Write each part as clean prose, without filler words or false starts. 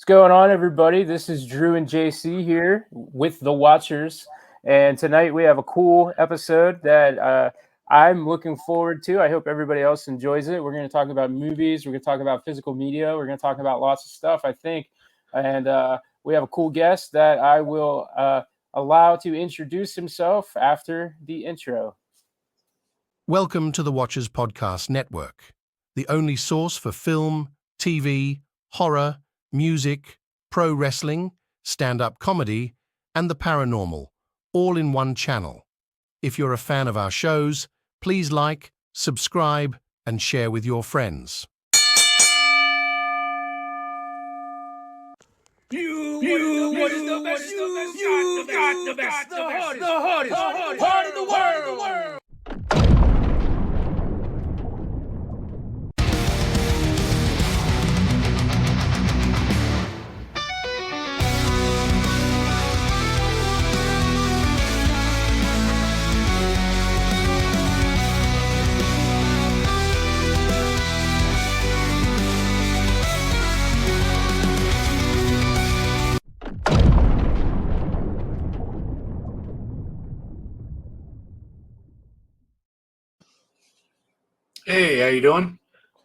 What's going on, everybody? This is Drew and JC here with the Watchers, and tonight we have a cool episode that I'm looking forward to. I hope everybody else enjoys it. We're going to talk about movies. We're going to talk about physical media. We're going to talk about lots of stuff, I think, and we have a cool guest that I will allow to introduce himself after the intro. Welcome to the Watchers Podcast Network, the only source for film, TV, horror, music, pro wrestling, stand-up comedy, and the paranormal, all in one channel. If you're a fan of our shows, please like, subscribe, and share with your friends. What is the best, the hardest part of the world. Hey, how you doing?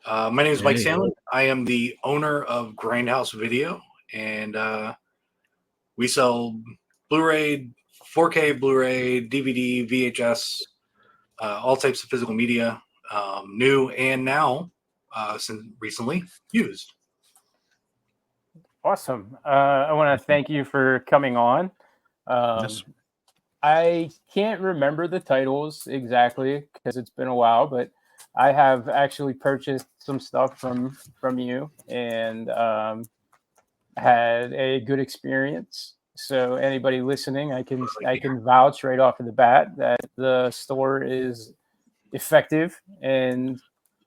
My name is Mike Sandlin. I am the owner of Grindhouse Video, and we sell Blu-ray, 4K Blu-ray, DVD, VHS, all types of physical media, new and now, since recently used. Awesome. I want to thank you for coming on. Yes. I can't remember the titles exactly because it's been a while, but I have actually purchased some stuff from you and had a good experience. So anybody listening, I can vouch right off of the bat that the store is effective and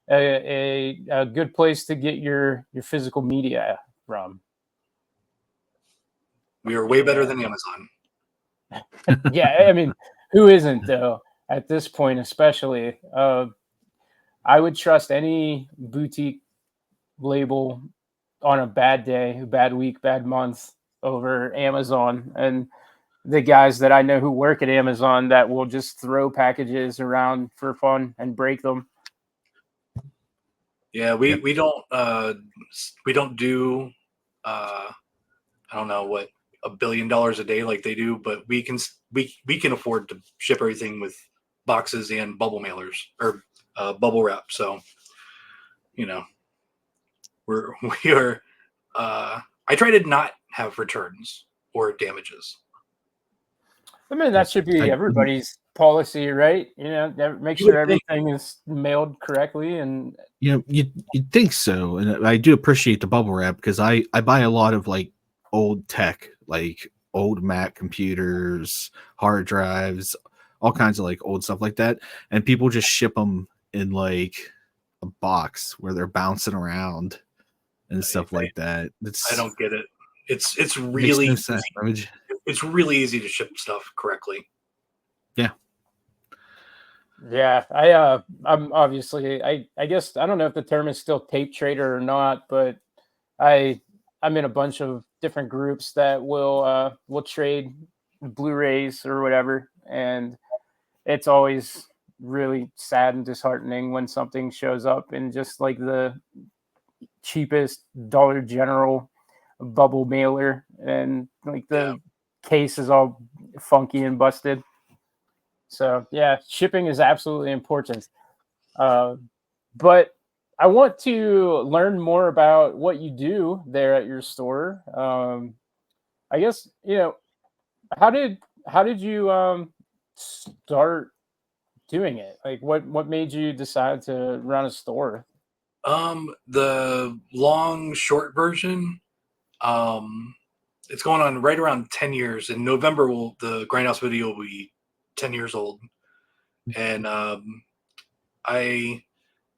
a good place to get your physical media from. We are way better than Amazon. Yeah, I mean, who isn't though at this point, especially. I would trust any boutique label on a bad day, bad week, bad month over Amazon. And the guys that I know who work at Amazon that will just throw packages around for fun and break them. Yeah, we don't do I don't know what $1 billion a day like they do, but we can afford to ship everything with boxes and bubble mailers or bubble wrap. So, you know, we are. I try to not have returns or damages. I mean, that should be everybody's policy, right? You know, make sure everything is mailed correctly. And you'd think so. And I do appreciate the bubble wrap because I buy a lot of like old tech, like old Mac computers, hard drives, all kinds of like old stuff like that. And people just ship them in like a box where they're bouncing around and stuff like that. I don't get it. It's really no sense. It's really easy to ship stuff correctly. Yeah. Yeah, I'm obviously I guess I don't know if the term is still tape trader or not, but I'm in a bunch of different groups that will trade Blu-rays or whatever, and it's always really sad and disheartening when something shows up in just like the cheapest Dollar General bubble mailer and like the case is all funky and busted. So yeah, shipping is absolutely important. But I want to learn more about what you do there at your store. I guess, you know, how did you start doing it? Like what made you decide to run a store? The long short version, it's going on right around 10 years. In November, the Grindhouse Video will be 10 years old. And I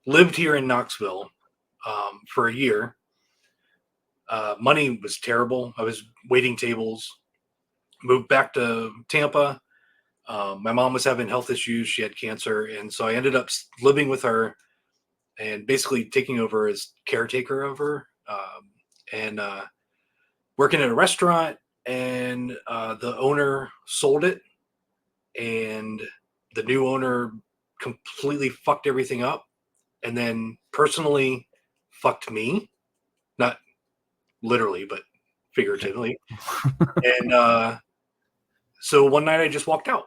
lived here in Knoxville for a year. Money was terrible. I was waiting tables. Moved back to Tampa. My mom was having health issues. She had cancer. And so I ended up living with her and basically taking over as caretaker of her. And working at a restaurant, and the owner sold it, and the new owner completely fucked everything up, and then personally fucked me, not literally, but figuratively. And so one night I just walked out.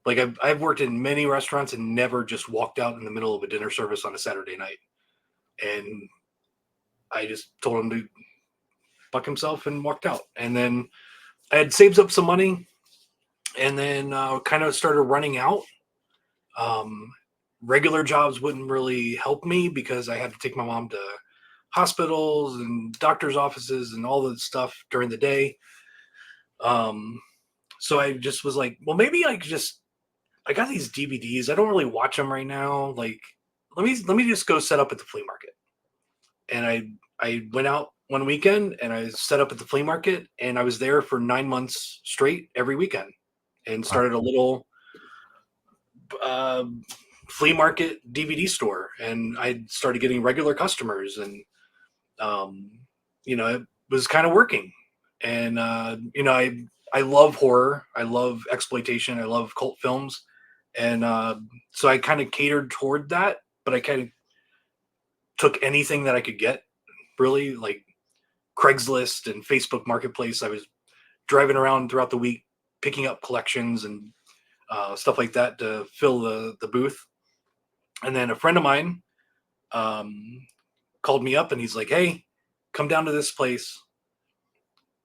Like I've worked in many restaurants and never just walked out in the middle of a dinner service on a Saturday night. And I just told him to fuck himself and walked out. And then I had saved up some money, and then kind of started running out. Regular jobs wouldn't really help me because I had to take my mom to hospitals and doctor's offices and all that stuff during the day. So I just was like, well, maybe I got these DVDs. I don't really watch them right now. Like, let me just go set up at the flea market. And I went out one weekend and I set up at the flea market, and I was there for 9 months straight every weekend, and started a little flea market DVD store. And I started getting regular customers, and it was kind of working. And I love horror, I love exploitation, I love cult films, and so I kind of catered toward that. But I kind of took anything that I could get, really, like Craigslist and Facebook Marketplace. I was driving around throughout the week picking up collections and stuff like that to fill the booth. And then a friend of mine called me up, and he's like, hey, come down to this place.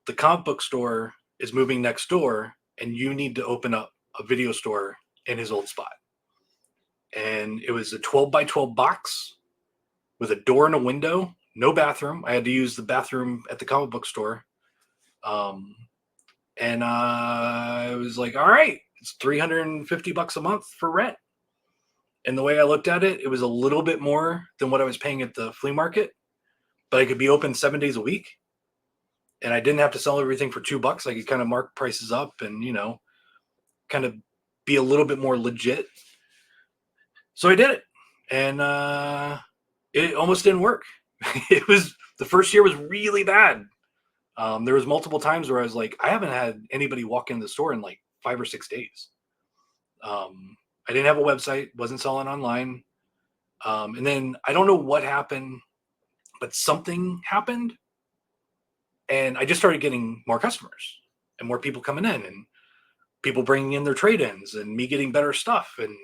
The comic book store is moving next door, and you need to open up a video store in his old spot. And it was a 12 by 12 box with a door and a window, no bathroom. I had to use the bathroom at the comic book store. And I was like, all right, it's $350 a month for rent. And the way I looked at it, it was a little bit more than what I was paying at the flea market, but I could be open 7 days a week. And I didn't have to sell everything for $2. I could kind of mark prices up and, kind of be a little bit more legit. So I did it. And it almost didn't work. The first year was really bad. There was multiple times where I was like, I haven't had anybody walk in the store in like 5 or 6 days. I didn't have a website, wasn't selling online. And then I don't know what happened, but something happened. And I just started getting more customers and more people coming in, and people bringing in their trade-ins, and me getting better stuff. And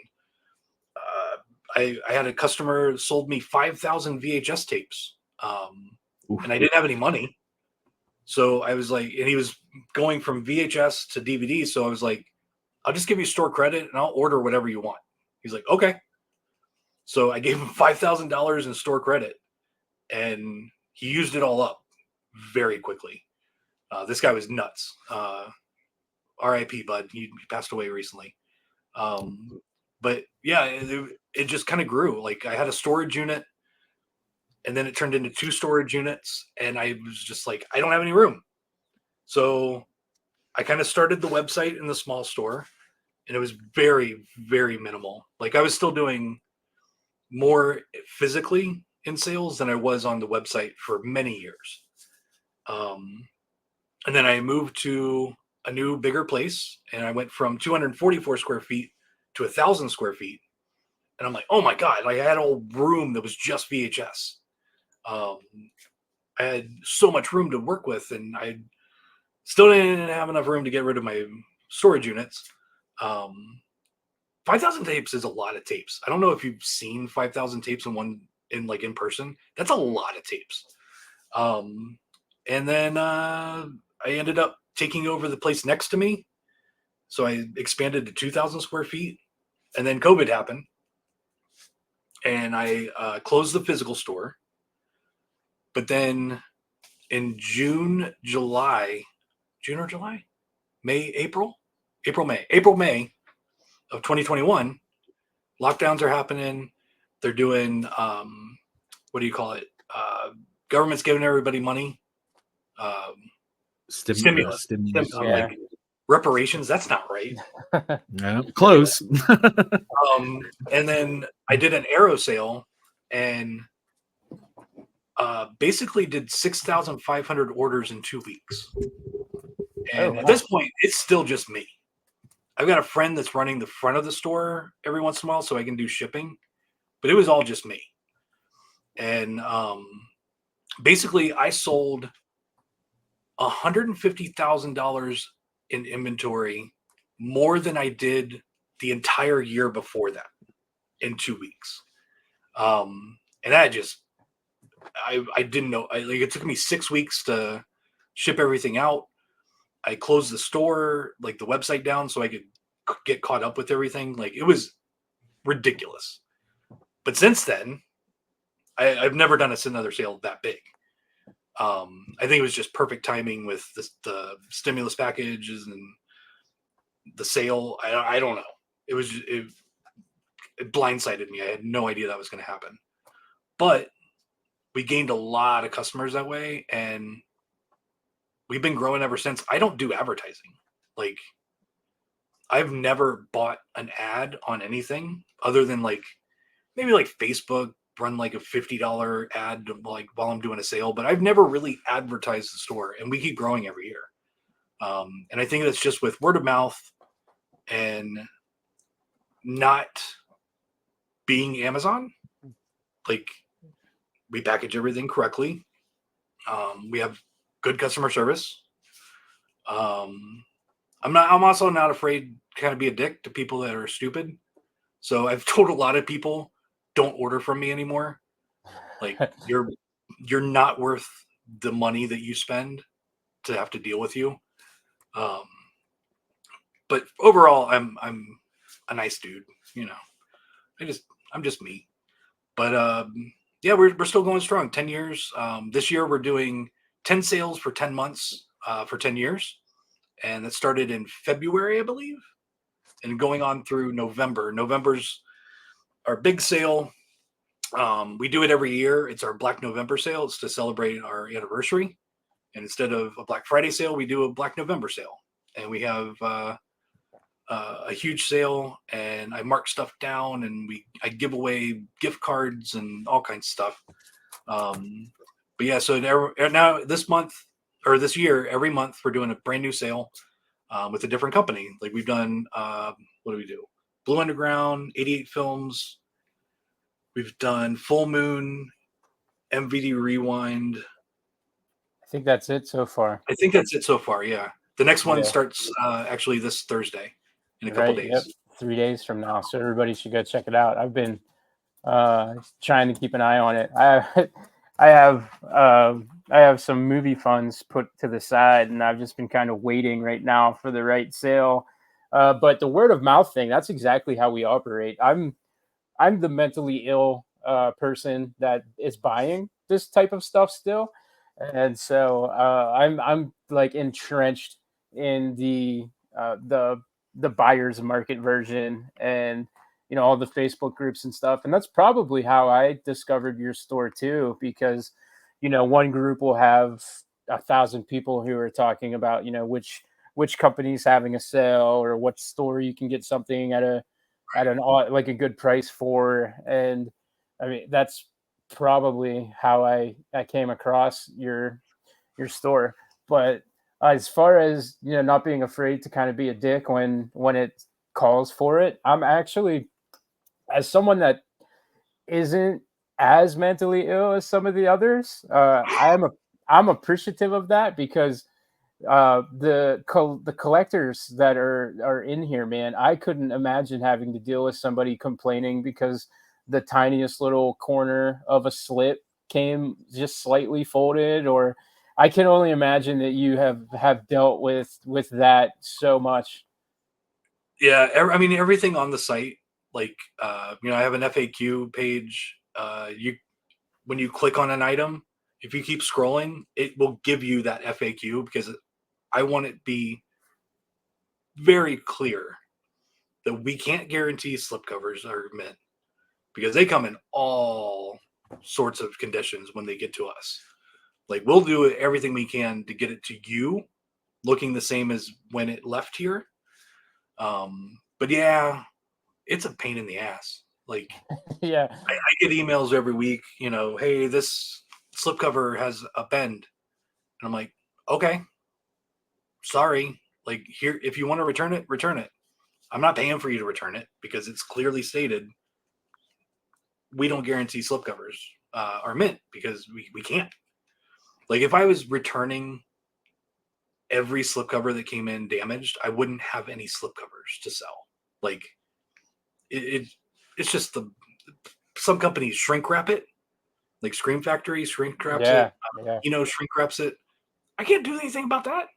I had a customer sold me 5,000 VHS tapes, and I didn't have any money. So I was like, and he was going from VHS to DVD. So I was like, I'll just give you store credit and I'll order whatever you want. He's like, okay. So I gave him $5,000 in store credit, and he used it all up very quickly. This guy was nuts. RIP, bud. He passed away recently. But yeah, it just kind of grew. Like I had a storage unit, and then it turned into 2 storage units, and I was just like, I don't have any room. So I kind of started the website in the small store, and it was very, very minimal. Like I was still doing more physically in sales than I was on the website for many years. And then I moved to a new, bigger place, and I went from 244 square feet to 1,000 square feet. And I'm like, oh my God, like I had a whole room that was just VHS. I had so much room to work with, and I still didn't have enough room to get rid of my storage units. 5,000 tapes is a lot of tapes. I don't know if you've seen 5,000 tapes in person. That's a lot of tapes. And then I ended up taking over the place next to me. So I expanded to 2,000 square feet, and then COVID happened, and I closed the physical store. But then in May, May of 2021, lockdowns are happening. They're doing, what do you call it? Government's giving everybody money. Stimulus. Stimulus. Yeah. Like reparations. That's not right. Yeah, close. And then I did an Arrow sale, and basically did 6,500 orders in 2 weeks. And Oh, at wow. this point, it's still just me. I've got a friend that's running the front of the store every once in a while so I can do shipping, but it was all just me. And basically, I sold $150,000 in inventory, more than I did the entire year before that in 2 weeks. And I didn't know. Like, it took me 6 weeks to ship everything out. I closed the store, like the website down, so I could get caught up with everything. Like, it was ridiculous. But since then, I've never done another sale that big. I think it was just perfect timing with the stimulus packages and the sale. I don't know. It blindsided me. I had no idea that was going to happen. But we gained a lot of customers that way, and we've been growing ever since. I don't do advertising. Like, I've never bought an ad on anything other than like maybe like Facebook, run like a $50 ad like while I'm doing a sale, but I've never really advertised the store, and we keep growing every year. And I think that's just with word of mouth and not being Amazon. Like, we package everything correctly. We have good customer service. I'm also not afraid to kind of be a dick to people that are stupid. So I've told a lot of people, don't order from me anymore. Like, you're not worth the money that you spend to have to deal with you. But overall, I'm a nice dude. You know, I'm just me. But yeah, we're still going strong. 10 years. This year we're doing 10 sales for 10 months for 10 years, and that started in February, I believe, and going on through November. November's our big sale. We do it every year. It's our Black November sale. It's to celebrate our anniversary. And instead of a Black Friday sale, we do a Black November sale. And we have a huge sale, and I mark stuff down, and I give away gift cards and all kinds of stuff. But yeah, so now this month or this year, every month we're doing a brand new sale with a different company. Like, we've done, what do we do? Blue Underground, 88 Films. We've done Full Moon, MVD Rewind. I think that's it so far. I think that's it so far. Yeah, the next one Yeah. starts actually this Thursday in a couple Right. days. Yep. 3 days from now. So everybody should go check it out. I've been trying to keep an eye on it. I have some movie funds put to the side, and I've just been kind of waiting right now for the right sale. But the word of mouth thing, that's exactly how we operate. I'm the mentally ill person that is buying this type of stuff still, and so I'm like entrenched in the buyer's market version, and all the Facebook groups and stuff. And that's probably how I discovered your store too, because one group will have 1,000 people who are talking about which company's having a sale, or what store you can get something at like a good price for. And I mean, that's probably how I came across your store. But as far as not being afraid to kind of be a dick when it calls for it, I'm actually, as someone that isn't as mentally ill as some of the others, I'm appreciative of that, because the collectors that are in here, man, I couldn't imagine having to deal with somebody complaining because the tiniest little corner of a slip came just slightly folded. Or I can only imagine that you have dealt with that so much. Yeah, I mean, everything on the site, like I have an FAQ page. When you click on an item, if you keep scrolling, it will give you that FAQ, because I want it be very clear that we can't guarantee slipcovers are mint, because they come in all sorts of conditions when they get to us. Like, we'll do everything we can to get it to you looking the same as when it left here. But yeah, it's a pain in the ass. Like, Yeah. I get emails every week, hey, this slipcover has a bend. And I'm like, okay, sorry. Like, here, if you want to return it, return it. I'm not paying for you to return it because it's clearly stated we don't guarantee slipcovers are mint because we can't. Like, if I was returning every slipcover that came in damaged, I wouldn't have any slipcovers to sell. Like, it's just some companies shrink wrap it, like Scream Factory shrink wraps Yeah, it, yeah. shrink wraps it. I can't do anything about that.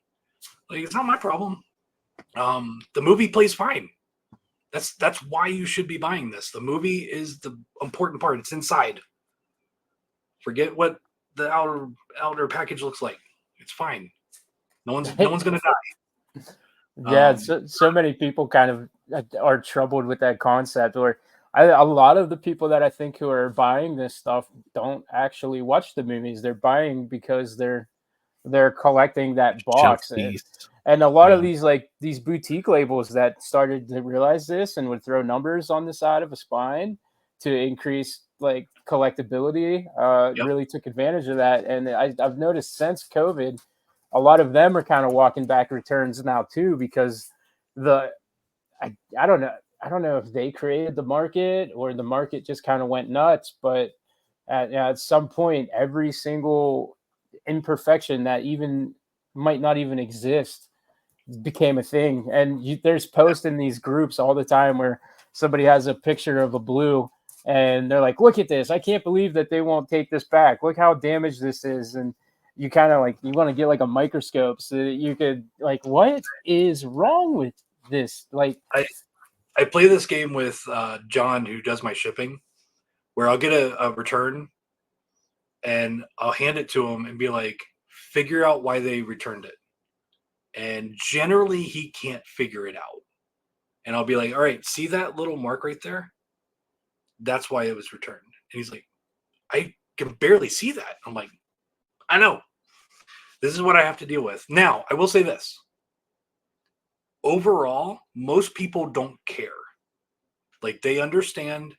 Like, it's not my problem. The movie plays fine. That's why you should be buying this. The movie is the important part. It's inside. Forget what the outer package looks like. It's fine. No one's gonna die. Yeah, so many people kind of are troubled with that concept. Or a lot of the people that I think who are buying this stuff don't actually watch the movies. They're buying because they're collecting that Shelf box. piece. And a lot of Yeah. these boutique labels that started to realize this and would throw numbers on the side of a spine to increase like collectability, Yep. really took advantage of that. And I've noticed since COVID, a lot of them are kind of walking back returns now too, because the I don't know, if they created the market or the market just kind of went nuts, but at some point every single imperfection that even might not even exist became a thing. And there's posts in these groups all the time where somebody has a picture of a blue and they're like, look at this, I can't believe that they won't take this back, look how damaged this is. And you kind of like, you want to get like a microscope so that you could like, what is wrong with this? Like, I play this game with John, who does my shipping, where I'll get a return and I'll hand it to him and be like, figure out why they returned it. And generally, he can't figure it out. And I'll be like, all right, see that little mark right there? That's why it was returned. And he's like, I can barely see that. I'm like, I know. This is what I have to deal with. Now, I will say this. Overall, most people don't care. Like, they understand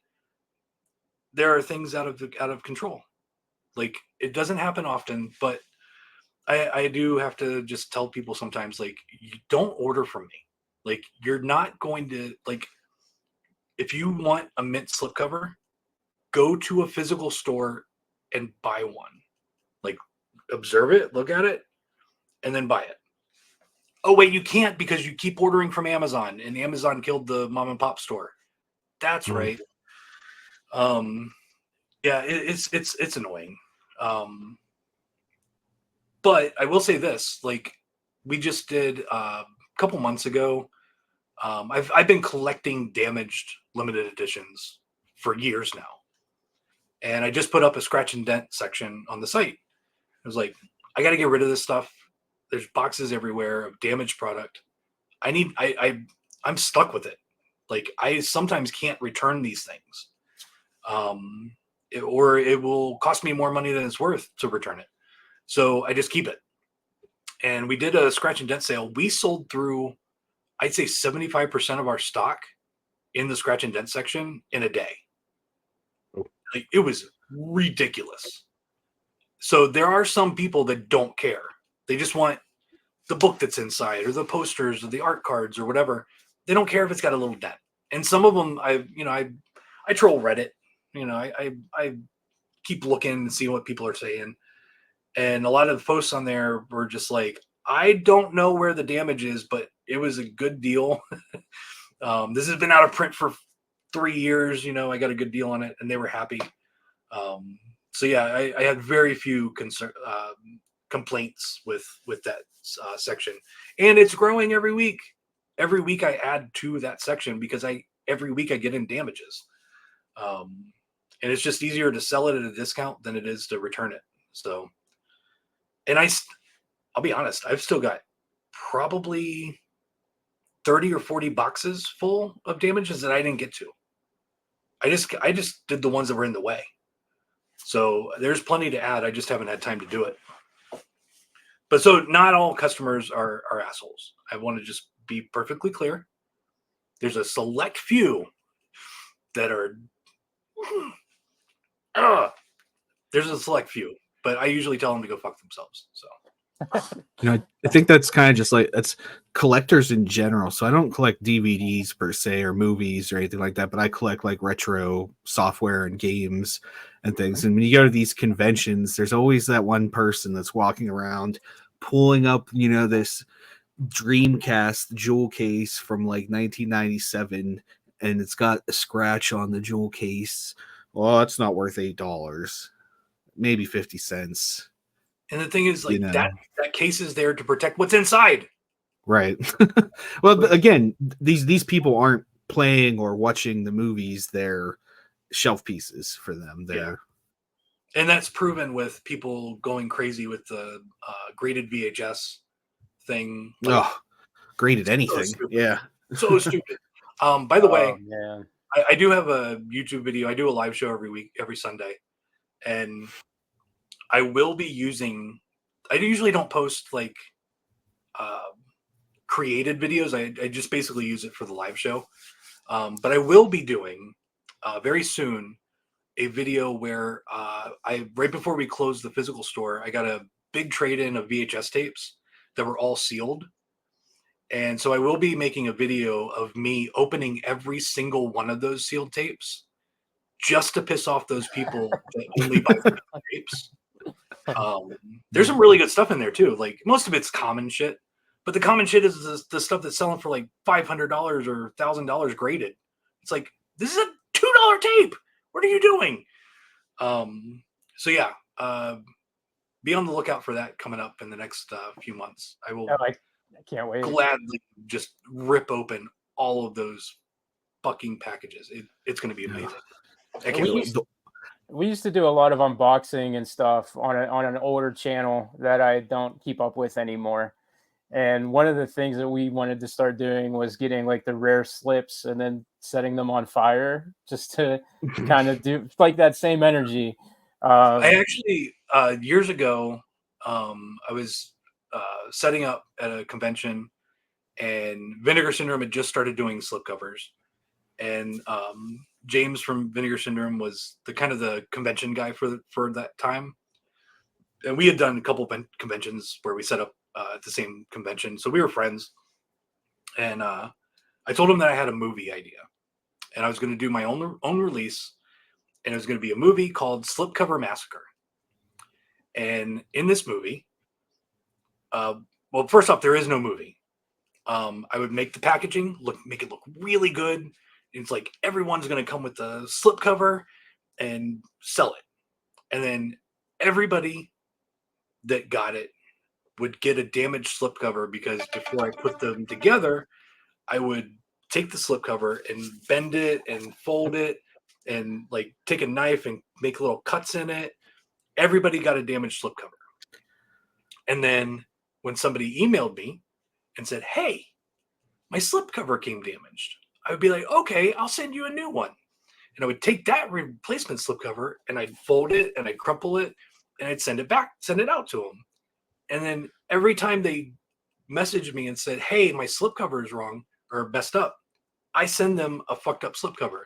there are things out of control. Like, it doesn't happen often, but I do have to just tell people sometimes, like, you don't order from me. Like, you're not going to, like, if you want a mint slipcover, go to a physical store and buy one. Like, observe it, look at it, and then buy it. Oh, wait, you can't because you keep ordering from Amazon and Amazon killed the mom and pop store. That's right. Yeah, it's annoying. But I will say this, like, we just did a couple months ago. I've been collecting damaged limited editions for years now. And I just put up a scratch and dent section on the site. I was like, I got to get rid of this stuff. There's boxes everywhere of damaged product. I'm stuck with it. Like, I sometimes can't return these things. Or it will cost me more money than it's worth to return it. So I just keep it. And we did a scratch and dent sale. We sold through, I'd say 75% of our stock in the scratch and dent section in a day. Like, it was ridiculous. So there are some people that don't care. They just want the book that's inside or the posters or the art cards or whatever. They don't care if it's got a little dent. And some of them, I troll Reddit. I keep looking and see what people are saying. And a lot of the posts on there were just like, I don't know where the damage is, but it was a good deal. This has been out of print for 3 years. I got a good deal on it, and they were happy. So yeah, I had very few complaints with that section, and it's growing every week. Every week I add to that section because every week I get in damages, and it's just easier to sell it at a discount than it is to return it. So, and I'll be honest, I've still got probably 30 or 40 boxes full of damages that I didn't get to. I just did the ones that were in the way. So there's plenty to add. I just haven't had time to do it. But so not all customers are assholes. I want to just be perfectly clear. There's a select few that are, there's a select few, but I usually tell them to go fuck themselves. So. I think that's kind of just like that's collectors in general. So I don't collect DVDs per se or movies or anything like that, but I collect like retro software and games and things. And when you go to these conventions, there's always that one person that's walking around pulling up, this Dreamcast jewel case from like 1997, and it's got a scratch on the jewel case. Well, it's not worth $8, maybe 50 cents. And the thing is, like, that case is there to protect what's inside. Right. Well, again, these people aren't playing or watching the movies. They're shelf pieces for them. And that's proven with people going crazy with the graded VHS thing. Like, graded anything. So stupid. By the way, man. I do have a YouTube video. I do a live show every week, every Sunday. And I will be using, I usually don't post like created videos. I just basically use it for the live show. But I will be doing very soon a video where right before we closed the physical store, I got a big trade-in of VHS tapes that were all sealed. And so I will be making a video of me opening every single one of those sealed tapes just to piss off those people that only buy tapes. There's some really good stuff in there too. Like most of it's common shit, but the common shit is the stuff that's selling for like $500 or $1,000 graded. It's like, this is a $2 tape. What are you doing? So yeah, be on the lookout for that coming up in the next few months. I will. I can't wait. Gladly just rip open all of those fucking packages. It's going to be amazing. We used to do a lot of unboxing and stuff on an older channel that I don't keep up with anymore. And one of the things that we wanted to start doing was getting like the rare slips and then setting them on fire just to kind of do like that same energy. I actually, years ago, I was setting up at a convention, and Vinegar Syndrome had just started doing slipcovers. And James from Vinegar Syndrome was the kind of the convention guy for that time. And we had done a couple conventions where we set up at the same convention. So we were friends. And I told him that I had a movie idea. And I was going to do my own release. And it was going to be a movie called Slipcover Massacre. And in this movie, well, first off, there is no movie. I would make the packaging, make it look really good. It's like everyone's going to come with the slipcover and sell it. And then everybody that got it would get a damaged slipcover, because before I put them together, I would take the slipcover and bend it and fold it and like take a knife and make little cuts in it. Everybody got a damaged slipcover. And then when somebody emailed me and said, "Hey, my slipcover came damaged," I would be like, "Okay, I'll send you a new one." And I would take that replacement slipcover and I'd fold it and I'd crumple it and I'd send it out to them. And then every time they messaged me and said, "Hey, my slipcover is wrong or messed up," I send them a fucked up slipcover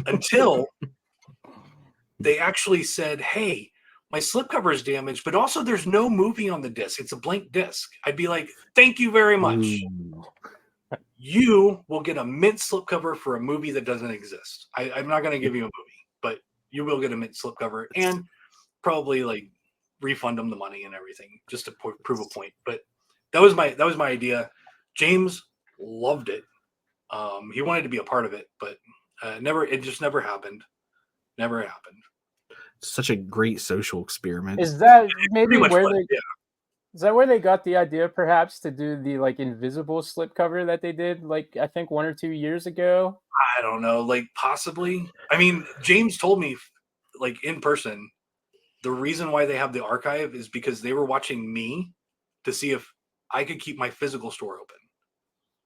until they actually said, "Hey, my slipcover is damaged, but also there's no movie on the disc. It's a blank disc." I'd be like, "Thank you very much. You will get a mint slipcover for a movie that doesn't exist. I'm not going to give you a movie, but you will get a mint slipcover and probably like refund them the money and everything just to prove a point." But that was my idea. James loved it. He wanted to be a part of it, but it just never happened. Never happened. Such a great social experiment. Is that maybe Pretty much where was, they? yeah. Is that where they got the idea, perhaps, to do the like invisible slipcover that they did, like I think 1 or 2 years ago? I don't know, like possibly. I mean, James told me, like in person, the reason why they have the archive is because they were watching me to see if I could keep my physical store open.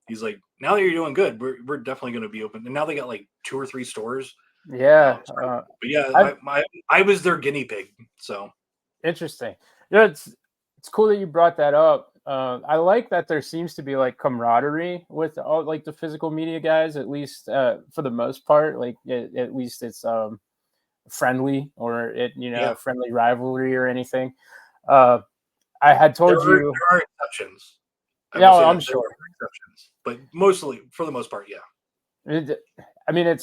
He's like, "Now that you're doing good, we're definitely going to be open." And now they got like 2 or 3 stores. Yeah, but yeah, I was their guinea pig. So interesting. Yeah, it's cool that you brought that up. I like that there seems to be like camaraderie with all like the physical media guys, at least for the most part. Like at least it's friendly or Yeah, a friendly rivalry or anything. Uh, I had there told are you, there are exceptions. I yeah, will say I'm that there sure. are exceptions, but mostly, for the most part, yeah. I mean,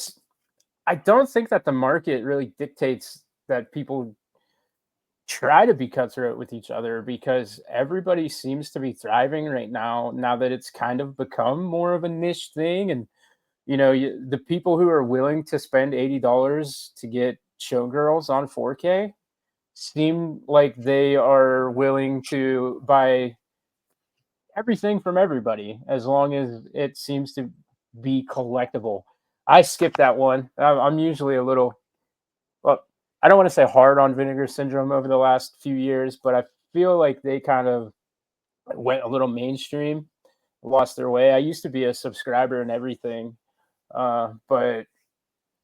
I don't think that the market really dictates that people try to be cutthroat with each other because everybody seems to be thriving right now that it's kind of become more of a niche thing. And the people who are willing to spend $80 to get showgirls on 4K seem like they are willing to buy everything from everybody as long as it seems to be collectible. I skipped that one. I'm usually a little, well, I don't want to say hard on Vinegar Syndrome over the last few years, but I feel like they kind of went a little mainstream, lost their way. I used to be a subscriber and everything, but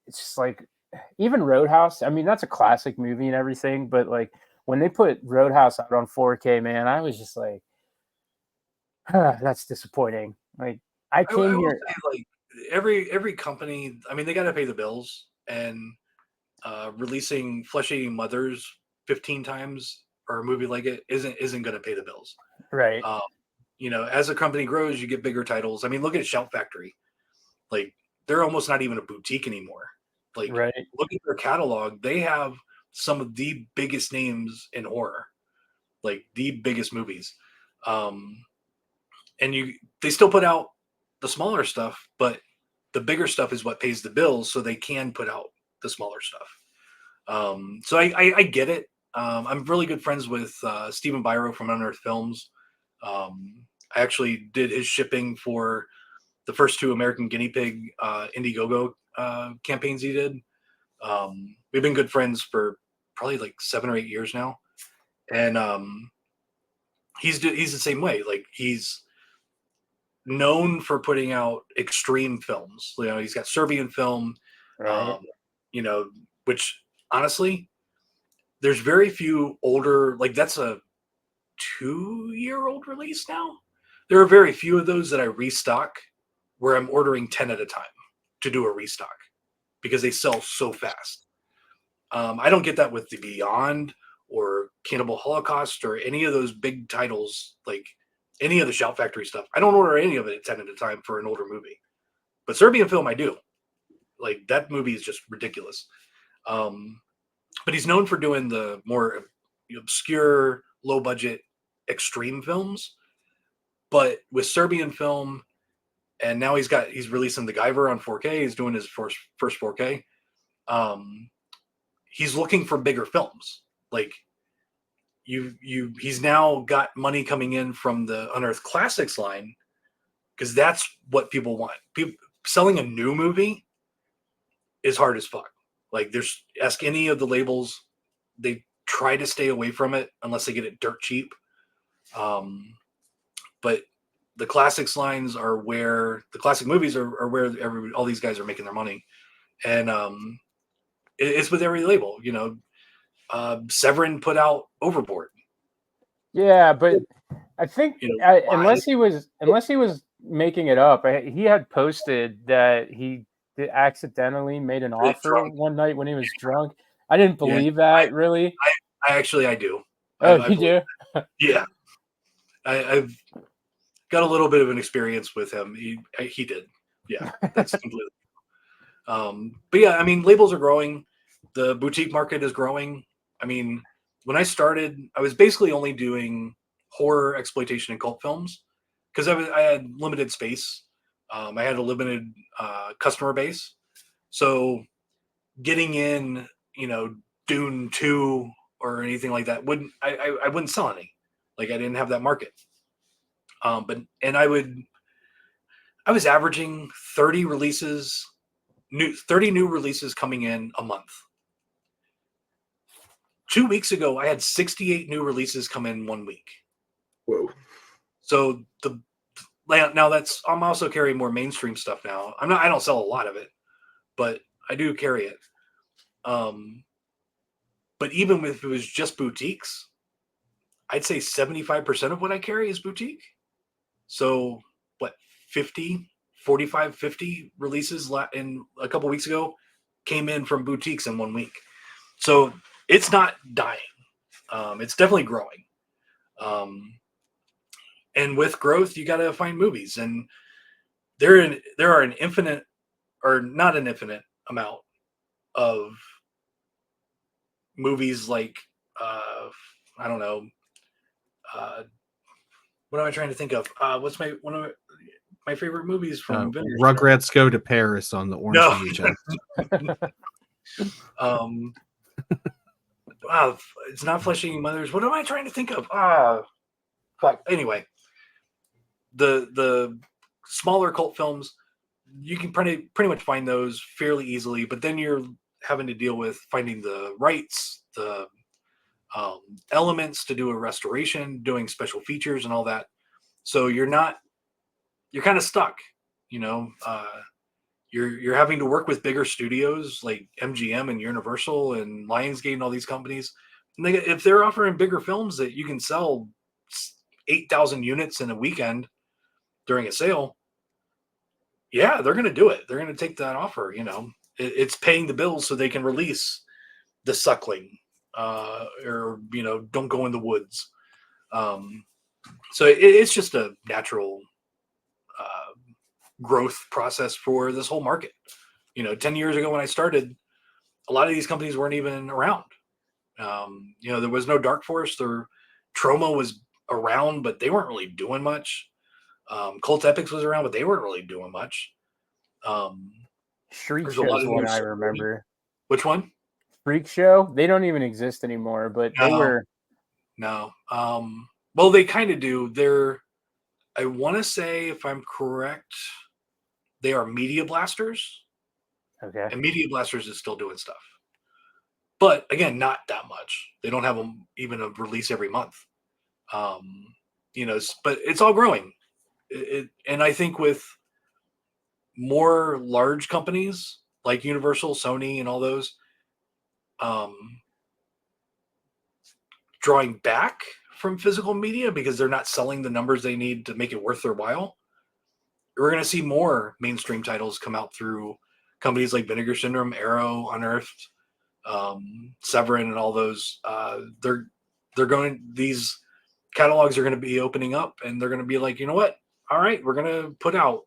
it's just like even Roadhouse. I mean, that's a classic movie and everything, but like when they put Roadhouse out on 4K, man, I was just like, that's disappointing. Like I I came will here, say, like, every company, I mean, they got to pay the bills, and releasing Flesh Eating Mothers 15 times or a movie like it isn't going to pay the bills. right, Um, as a company grows, you get bigger titles. I mean, look at Shout Factory. Like, they're almost not even a boutique anymore. Like, right, look at their catalog. They have some of the biggest names in horror, like the biggest movies. Um, and they still put out the smaller stuff, but the bigger stuff is what pays the bills, so they can put out the smaller stuff. So I get it. I'm really good friends with Stephen Byro from Unearthed Films. I actually did his shipping for the first two American Guinea Pig Indiegogo campaigns he did. We've been good friends for probably like 7 or 8 years now, and he's the same way. Like, he's known for putting out extreme films. He's got Serbian film, right. um, you know, which honestly, there's very few older, like, that's a 2-year-old release now. There are very few of those that I restock where I'm ordering 10 at a time to do a restock because they sell so fast. I don't get that with the Beyond or Cannibal Holocaust or any of those big titles, like any of the Shout Factory stuff. I don't order any of it at 10 at a time for an older movie. But Serbian film, I do. Like, that movie is just ridiculous. Um, but he's known for doing the more obscure, low budget, extreme films. But with Serbian film, and now he's releasing the Guyver on 4K. He's doing his first 4K. Um, he's looking for bigger films. Like, he's now got money coming in from the Unearthed Classics line because that's what people want. People selling a new movie is hard as fuck. Like, ask any of the labels, they try to stay away from it unless they get it dirt cheap. But the classics lines are where the classic movies are where all these guys are making their money, and it's with every label. Severin put out Overboard. Yeah, but I think Why? unless he was making it up, he had posted that he accidentally made an offer Drunk. one night when he was drunk. I didn't Yeah, believe that really. I do. Oh, I you believe. do? Yeah, I've got a little bit of an experience with him. He did. Yeah, that's completely. But yeah, I mean, labels are growing. The boutique market is growing. I mean, when I started, I was basically only doing horror, exploitation, and cult films because I had limited space. I had a limited customer base, so getting in, Dune 2 or anything like that I wouldn't sell any. Like, I didn't have that market. But and I was averaging 30 new releases coming in a month. 2 weeks ago, I had 68 new releases come in 1 week. Whoa. So now I'm also carrying more mainstream stuff now. I don't sell a lot of it, but I do carry it. But even if it was just boutiques, I'd say 75% of what I carry is boutique. So what, 50, 45, 50 releases in a couple weeks ago came in from boutiques in 1 week. So it's not dying. It's definitely growing. And with growth, you got to find movies, and there are an infinite, or not an infinite amount of movies like I don't know. Uh, what am I trying to think of? What's one of my favorite movies from Vinegar Syndrome? Rugrats Go to Paris on the orange No. VHS. Wow, it's not Flesh Eating Mothers. What am I trying to think of? Fuck. Anyway, the smaller cult films, you can pretty much find those fairly easily, but then you're having to deal with finding the rights, the elements to do a restoration, doing special features and all that. So you're kind of stuck, you know. You're having to work with bigger studios like MGM and Universal and Lionsgate and all these companies. And if they're offering bigger films that you can sell 8,000 units in a weekend during a sale, yeah, they're going to do it. They're going to take that offer. You know, it's paying the bills so they can release The Suckling, or Don't Go in the Woods. So it's just a natural growth process for this whole market. 10 years ago when I started, a lot of these companies weren't even around. There was no Dark Force, or Troma was around, but they weren't really doing much. Cult Epics was around, but they weren't really doing much. Freak There's a Show lot is of one new I stuff. remember. Which one? Freak Show, they don't even exist anymore, but they were. No. Well, they kind of do. I want to say, if I'm correct, they are Media Blasters. Okay. And Media Blasters is still doing stuff. But again, not that much. They don't have them even a release every month. But it's all growing. And I think with more large companies like Universal, Sony, and all those, drawing back from physical media because they're not selling the numbers they need to make it worth their while, we're going to see more mainstream titles come out through companies like Vinegar Syndrome, Arrow, Unearthed, Severin, and all those. These catalogs are going to be opening up, and they're going to be like, you know what? All right, we're going to put out,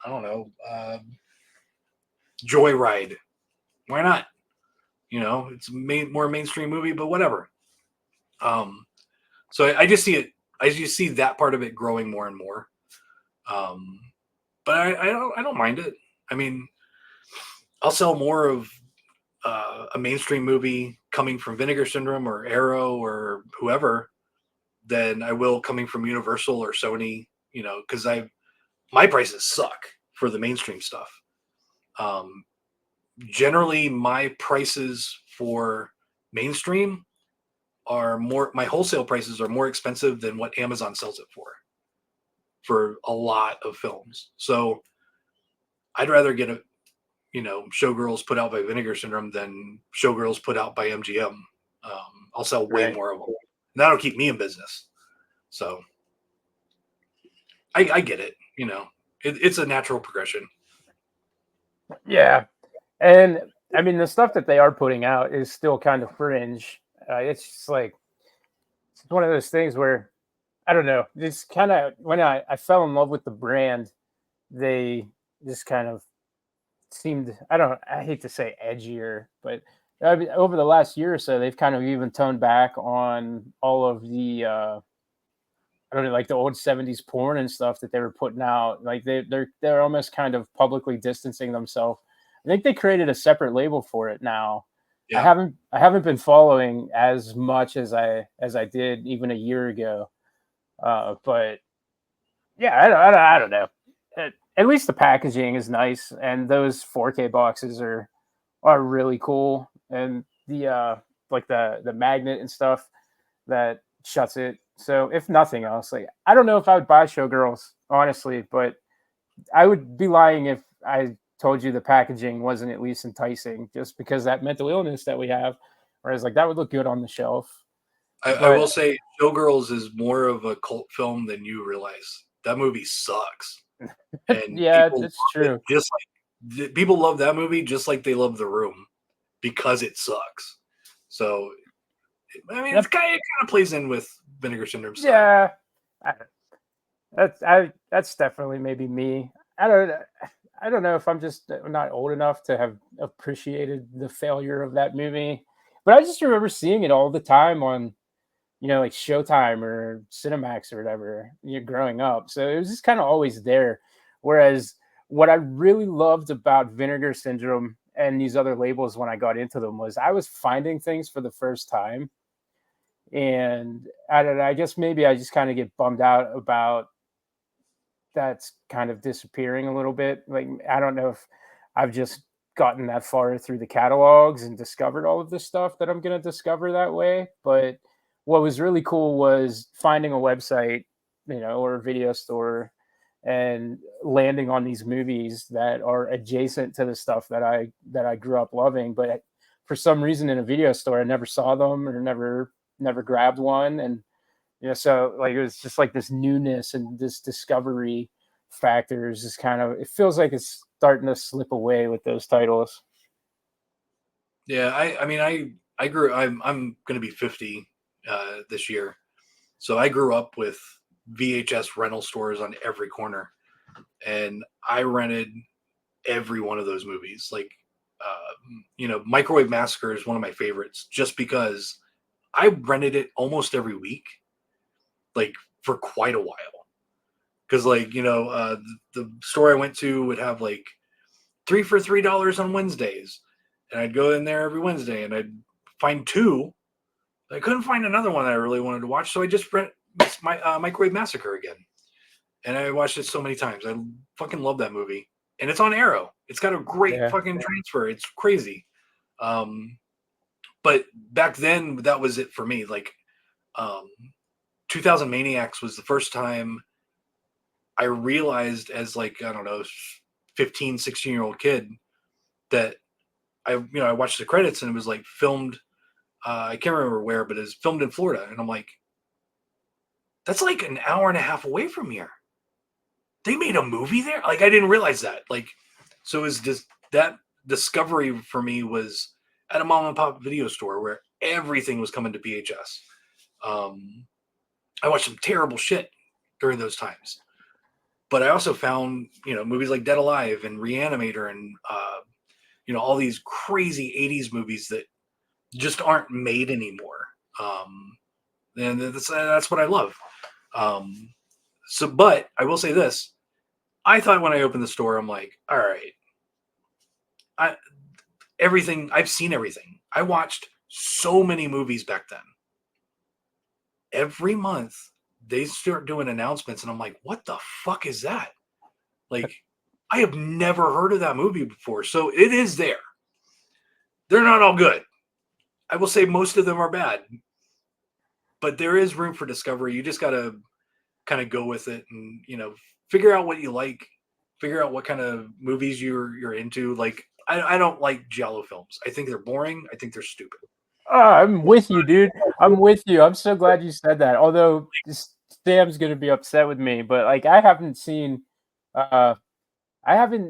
I don't know, Joyride. Why not? It's a more mainstream movie, but whatever. So I just see it. I just see that part of it growing more and more. But I don't mind it. I mean, I'll sell more of a mainstream movie coming from Vinegar Syndrome or Arrow or whoever than I will coming from Universal or Sony. Because my prices suck for the mainstream stuff. Generally, my prices for mainstream are more. My wholesale prices are more expensive than what Amazon sells it for a lot of films. So I'd rather get Showgirls put out by Vinegar Syndrome than Showgirls put out by MGM. I'll sell way more of them. And that'll keep me in business. So I get it. It's a natural progression. Yeah. And I mean, the stuff that they are putting out is still kind of fringe. It's just like, it's one of those things where, I don't know, it's kind of, when I fell in love with the brand, they just kind of seemed, I hate to say edgier, but I mean, over the last year or so, they've kind of even toned back on all of the, I don't know, like the old 70s porn and stuff that they were putting out. Like they're almost kind of publicly distancing themselves. I think they created a separate label for it now. Yeah. I haven't been following as much as I did even a year ago. But yeah, I don't know. At least the packaging is nice, and those 4K boxes are really cool. And the like the magnet and stuff that shuts it. So if nothing else, like, I don't know if I would buy Showgirls, honestly, but I would be lying if I told you the packaging wasn't at least enticing, just because that mental illness that we have. Whereas, like, that would look good on the shelf. I will say Showgirls is more of a cult film than you realize. That movie sucks. And yeah, that's true. Just like people love that movie just like they love The Room because it sucks. So, I mean, Yep. it kind of plays in with Vinegar Syndrome style. Yeah, that's definitely maybe me. I don't I don't know if I'm just not old enough to have appreciated the failure of that movie, but I just remember seeing it all the time on like Showtime or Cinemax or whatever, growing up. So it was just kind of always there. Whereas what I really loved about Vinegar Syndrome and these other labels when I got into them was I was finding things for the first time. And I don't know, I guess maybe I just kind of get bummed out about that's kind of disappearing a little bit. Like, I don't know if I've just gotten that far through the catalogs and discovered all of this stuff that I'm going to discover that way. But what was really cool was finding a website, or a video store and landing on these movies that are adjacent to the stuff that I grew up loving. But for some reason in a video store, I never saw them or never grabbed one. And so like it was just like this newness and this discovery factors is kind of, it feels like it's starting to slip away with those titles. Yeah, I mean, I grew. I'm going to be 50 this year, so I grew up with VHS rental stores on every corner, and I rented every one of those movies. Like, Microwave Massacre is one of my favorites, just because I rented it almost every week, like for quite a while. Because the store I went to would have like 3 for $3 on Wednesdays, and I'd go in there every Wednesday and I'd find two. I couldn't find another one that I really wanted to watch, so I just rent my Microwave Massacre again, and I watched it so many times. I fucking love that movie, and it's on Arrow. It's got a great fucking transfer. It's crazy. But back then, that was it for me. Like, 2000 Maniacs was the first time I realized, as like, I don't know, 15, 16-year-old kid, that I watched the credits and it was like filmed. I can't remember where, but it's filmed in Florida. And I'm like, that's like an hour and a half away from here. They made a movie there? Like, I didn't realize that. Like, so it was just that discovery for me was at a mom and pop video store where everything was coming to VHS. I watched some terrible shit during those times. But I also found, movies like Dead Alive and Reanimator and, all these crazy 80s movies that just aren't made anymore. And that's what I love. But I will say this. I thought when I opened the store, I'm like, all right, I've seen everything. I watched so many movies back then. Every month, they start doing announcements, and I'm like, what the fuck is that? Like, I have never heard of that movie before. So it is there. They're not all good. I will say most of them are bad. But there is room for discovery. You just got to kind of go with it and, figure out what you like. Figure out what kind of movies you're into. Like, I don't like giallo films. I think they're boring. I think they're stupid. Oh, I'm with you, dude. I'm with you. I'm so glad you said that. Although Sam's gonna be upset with me, but like I haven't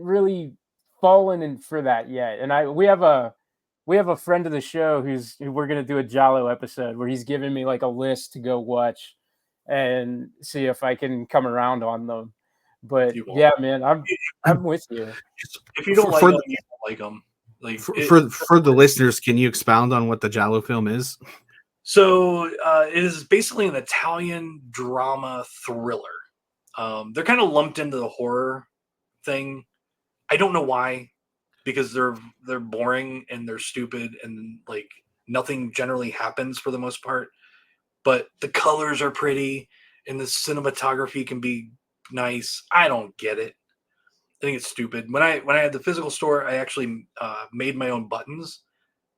really fallen in for that yet. And we have a friend of the show who we're gonna do a Jalo episode where he's giving me like a list to go watch and see if I can come around on them. But yeah, man, I'm with you. If you don't like them, you don't like them. Like for the listeners, can you expound on what the giallo film is? So it is basically an Italian drama thriller. They're kind of lumped into the horror thing. I don't know why, because they're boring and they're stupid and like nothing generally happens for the most part. But the colors are pretty and the cinematography can be nice. I don't get it. I think it's stupid. When I had the physical store, I actually made my own buttons,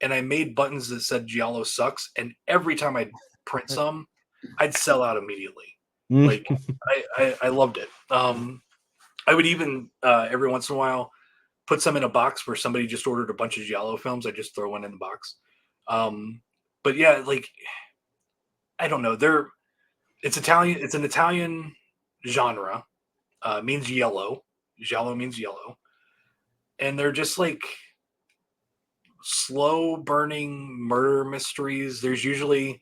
and I made buttons that said Giallo sucks. And every time I'd print some, I'd sell out immediately. Like I loved it. I would even every once in a while put some in a box where somebody just ordered a bunch of Giallo films. I just throw one in the box. But yeah, like I don't know. It's Italian. It's an Italian genre. Means yellow. Giallo means yellow. And they're just like slow burning murder mysteries, there's usually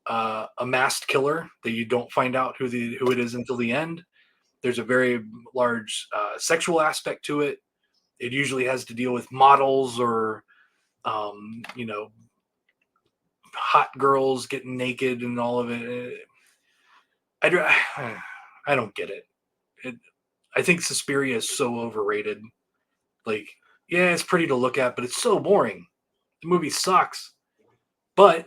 a masked killer that you don't find out who it is until the end. There's a very large sexual aspect to it. It usually has to deal with models or you know, hot girls getting naked and all of it. I don't get it. I think Suspiria is so overrated. Like, yeah, it's pretty to look at, but it's so boring. The movie sucks. But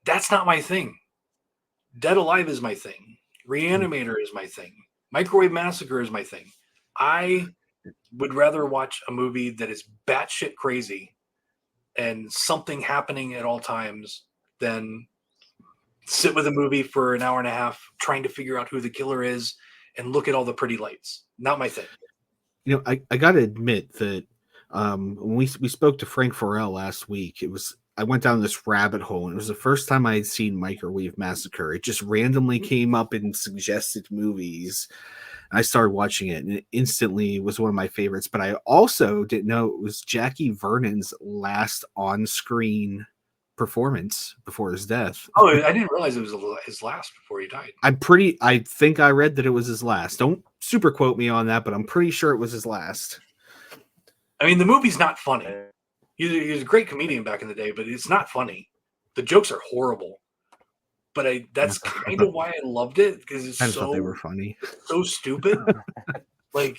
that's not my thing. Dead Alive is my thing. Reanimator is my thing. Microwave Massacre is my thing. I would rather watch a movie that is batshit crazy and something happening at all times than sit with a movie for an hour and a half trying to figure out who the killer is and look at all the pretty lights. Not my thing. You know, I got to admit that when we spoke to Frank Farrell last week, I went down this rabbit hole, and it was the first time I had seen Microwave Massacre. It just randomly came up in suggested movies. I started watching it, and it instantly was one of my favorites. But I also didn't know it was Jackie Vernon's last on-screen performance before his death. Oh, I didn't realize it was his last before he died. I think I read that it was his last. Don't super quote me on that, but I'm pretty sure it was his last. I mean, the movie's not funny. He was a great comedian back in the day, but it's not funny. The jokes are horrible. But that's kind of why I loved it, because it's I thought they were funny. So stupid. Like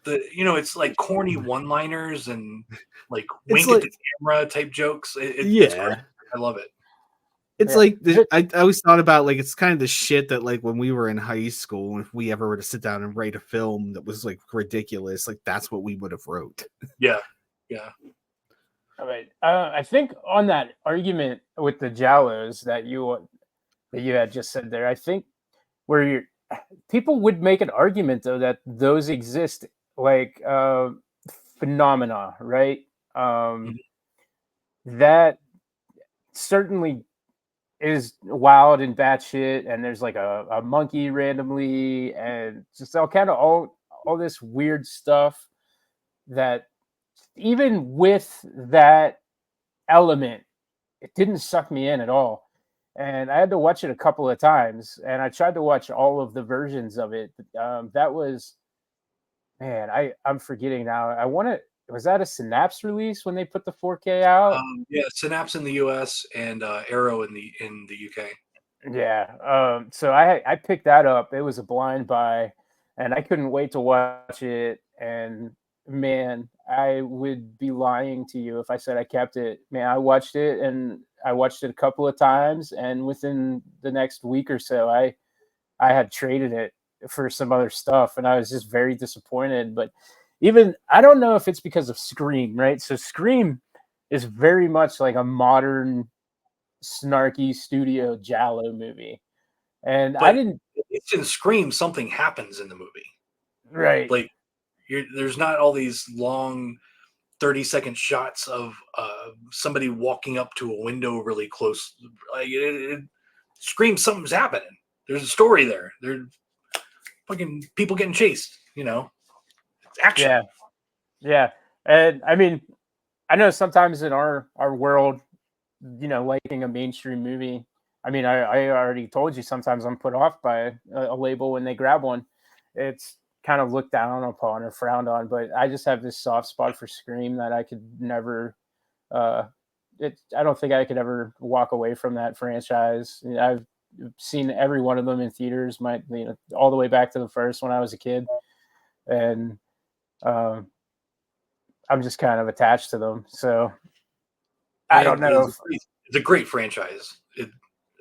it's like corny one-liners and like wink at the camera type jokes. It's great. I love it. It's like I always thought about, like, it's kind of the shit that, like, when we were in high school, if we ever were to sit down and write a film that was like ridiculous, like that's what we would have wrote. Yeah. All right. I think on that argument with the Jalos that you had just said there, I think people would make an argument though that those exist like phenomena, right? That certainly is wild and batshit, and there's like a monkey randomly, and just all this weird stuff that even with that element, it didn't suck me in at all. And I had to watch it a couple of times, and I tried to watch all of the versions of it. That was, man, I'm forgetting now. Was that a Synapse release when they put the 4K out? Yeah, Synapse in the US and Arrow in the UK. Yeah. So I picked that up. It was a blind buy, and I couldn't wait to watch it. And man, I would be lying to you if I said I kept it. Man, I watched it a couple of times, and within the next week or so, I had traded it for some other stuff, and I was just very disappointed. But even I don't know if it's because of Scream, right? So Scream is very much like a modern, snarky studio Giallo movie, and but it's in Scream. Something happens in the movie, right? Like there's not all these long 30-second shots of somebody walking up to a window really close. Like it screams something's happening. There's a story there. There's fucking people getting chased. It's action. Yeah. And I mean, I know sometimes in our world, liking a mainstream movie. I mean, I already told you sometimes I'm put off by a label when they grab one. It's kind of looked down upon or frowned on, but I just have this soft spot for Scream that I could never I don't think I could ever walk away from that franchise. I've seen every one of them in theaters, all the way back to the first when I was a kid, and I'm just kind of attached to them. So I don't know. It's a great franchise.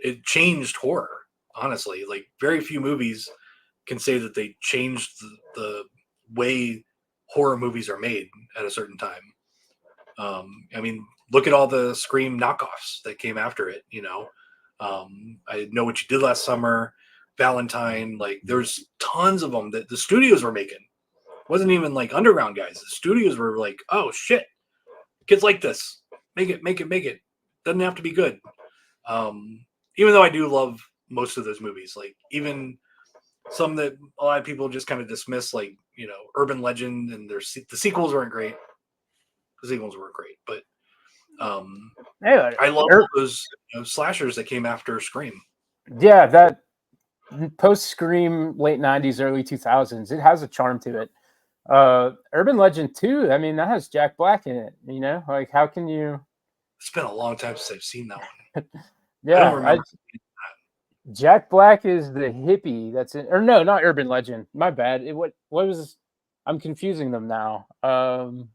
It changed horror, honestly. Like very few movies can say that they changed the way horror movies are made at a certain time. I mean, look at all the Scream knockoffs that came after it. I Know What You Did Last Summer, Valentine. Like, there's tons of them that the studios were making. It wasn't even like underground guys. The studios were like, oh shit, kids like this. Make it. Doesn't have to be good. Even though I do love most of those movies, like even some that a lot of people just kind of dismiss, like Urban Legend, and the sequels weren't great. The sequels weren't great, but Yeah, I love those slashers that came after Scream. Yeah, that post Scream, late '90s, early 2000s, it has a charm to it. Urban Legend 2, I mean, that has Jack Black in it. Like how can you? It's been a long time since I've seen that one. I Yeah, don't remember. Jack Black is the hippie that's in, or no, not Urban Legend. My bad. What was? I'm confusing them now. Oh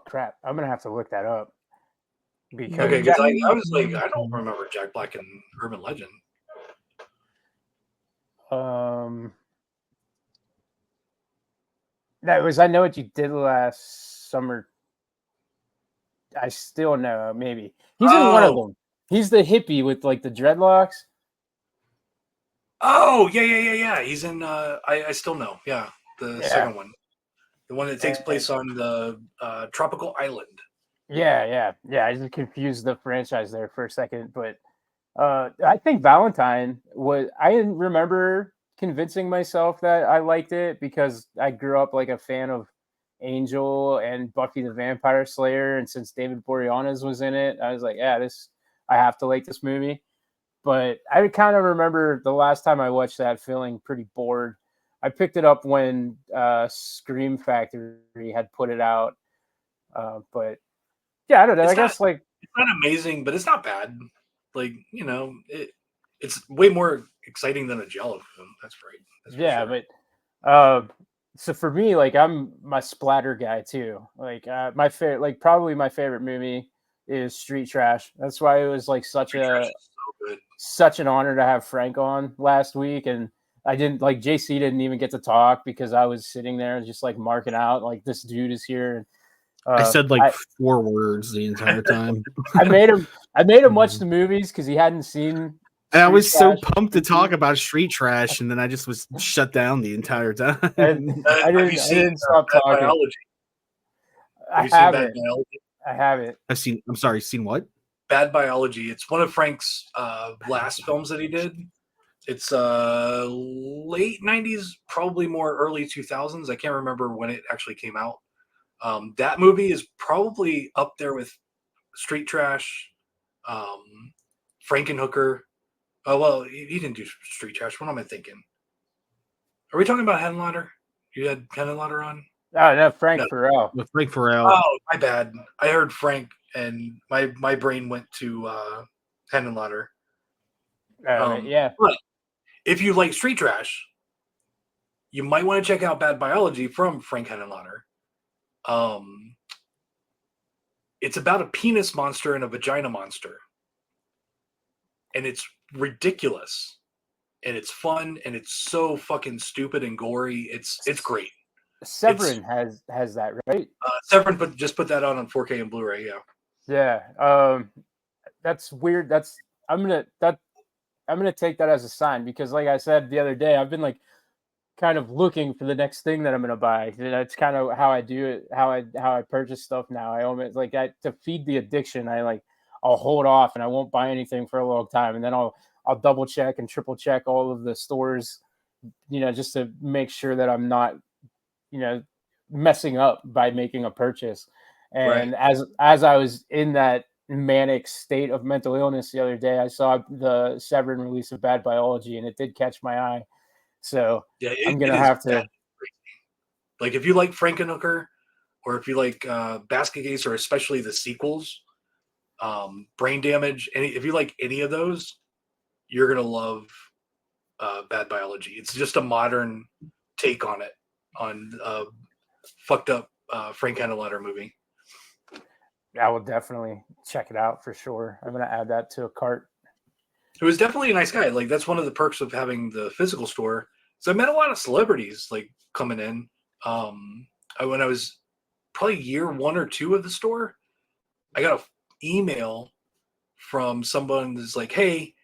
crap! I'm gonna have to look that up because Okay, because I was like, I don't remember Jack Black in Urban Legend. That was I Know What You Did Last Summer. I still know, maybe. He's in one of them. He's the hippie with like the dreadlocks. Oh, yeah. He's in I still know. Yeah. The second one. The one that takes place on the tropical island. Yeah. I just confused the franchise there for a second, but I think Valentine was. I didn't remember convincing myself that I liked it because I grew up like a fan of Angel and Buffy the Vampire Slayer, and since David Boreanaz was in it, I was like, yeah, I have to like this movie. But I kind of remember the last time I watched that feeling pretty bored. I picked it up when Scream Factory had put it out, but yeah, I don't know. I guess like it's not amazing, but it's not bad. Like it's way more exciting than a Jello film. That's right. That's yeah, sure. but so for me, like I'm my splatter guy too. Like my favorite, like probably my favorite movie is Street Trash. That's why it was like such an honor to have Frank on last week, and I didn't like JC didn't even get to talk because I was sitting there just like marking out like this dude is here. I said like 4 words the entire time. I made him watch the movies because he hadn't seen. And I was so pumped to talk about Street Trash, and then I just was shut down the entire time. And I didn't stop talking. Biology? I haven't. I haven't. Seen what? Bad Biology. It's one of Frank's last films that he did. It's late 90s, probably more early 2000s. I can't remember when it actually came out. That movie is probably up there with Street Trash, Frankenhooker. Oh, well, he didn't do Street Trash. What am I thinking? Are we talking about Henenlotter? You had Henenlotter on? Oh, no, Frank Farrell. With Frank Farrell. Oh, my bad. I heard Frank, and my brain went to Henenlotter. Yeah. But if you like Street Trash, you might want to check out Bad Biology from Frank Henenlotter. It's about a penis monster and a vagina monster. And it's ridiculous. And it's fun, and it's so fucking stupid and gory. It's great. Severin has that, right? Severin just put that on 4K and Blu-ray, yeah. Yeah. That's weird. I'm gonna take that as a sign because like I said the other day, I've been like kind of looking for the next thing that I'm gonna buy. That's kind of how I do it, how I purchase stuff now. I almost like to feed the addiction, I'll hold off and I won't buy anything for a long time, and then I'll double check and triple check all of the stores, just to make sure that I'm not, messing up by making a purchase. And Right. as I was in that manic state of mental illness the other day, I saw the Severin release of Bad Biology, and it did catch my eye. So Yeah, I'm gonna have to. Like if you like Frankenhooker, or if you like Basket Case, or especially the sequels, Brain Damage, if you like any of those, you're gonna love Bad Biology. It's just a modern take on it, on fucked up Frank Henenlotter movie. I will definitely check it out for sure. I'm gonna add that to a cart. He was definitely a nice guy. Like that's one of the perks of having the physical store. So I met a lot of celebrities like coming in. When I was probably year 1 or 2 of the store, I got an email from someone that's like, "Hey,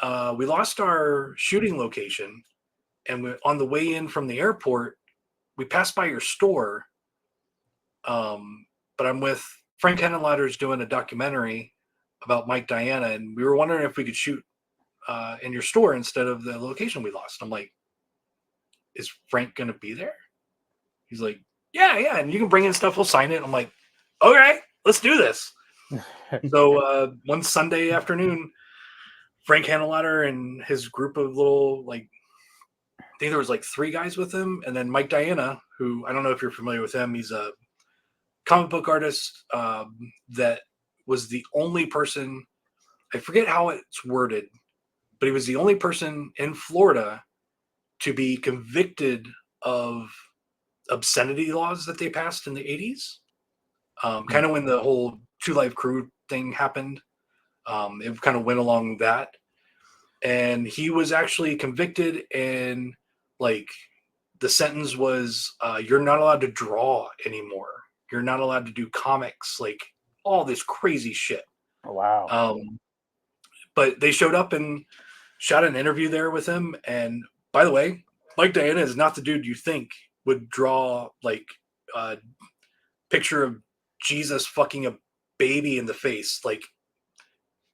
we lost our shooting location, and on the way in from the airport, we passed by your store. But I'm with Frank Henenlotter's doing a documentary about Mike Diana, and we were wondering if we could shoot in your store instead of the location we lost." I'm like, "Is Frank going to be there?" He's like, yeah, and you can bring in stuff. We'll sign it. I'm like, okay, let's do this. So one Sunday afternoon, Frank Hanelatter and his group of little, like, I think there was like 3 guys with him, and then Mike Diana, who I don't know if you're familiar with him. He's a comic book artist that was the only person, I forget how it's worded, but he was the only person in Florida to be convicted of obscenity laws that they passed in the 80s. Kind of when the whole Two Live Crew thing happened. It kind of went along that. And he was actually convicted, and like the sentence was, you're not allowed to draw anymore. You're not allowed to do comics, like all this crazy shit. Oh, wow. But they showed up and shot an interview there with him. And by the way, Mike Diana is not the dude you think would draw like a picture of Jesus fucking a baby in the face. Like,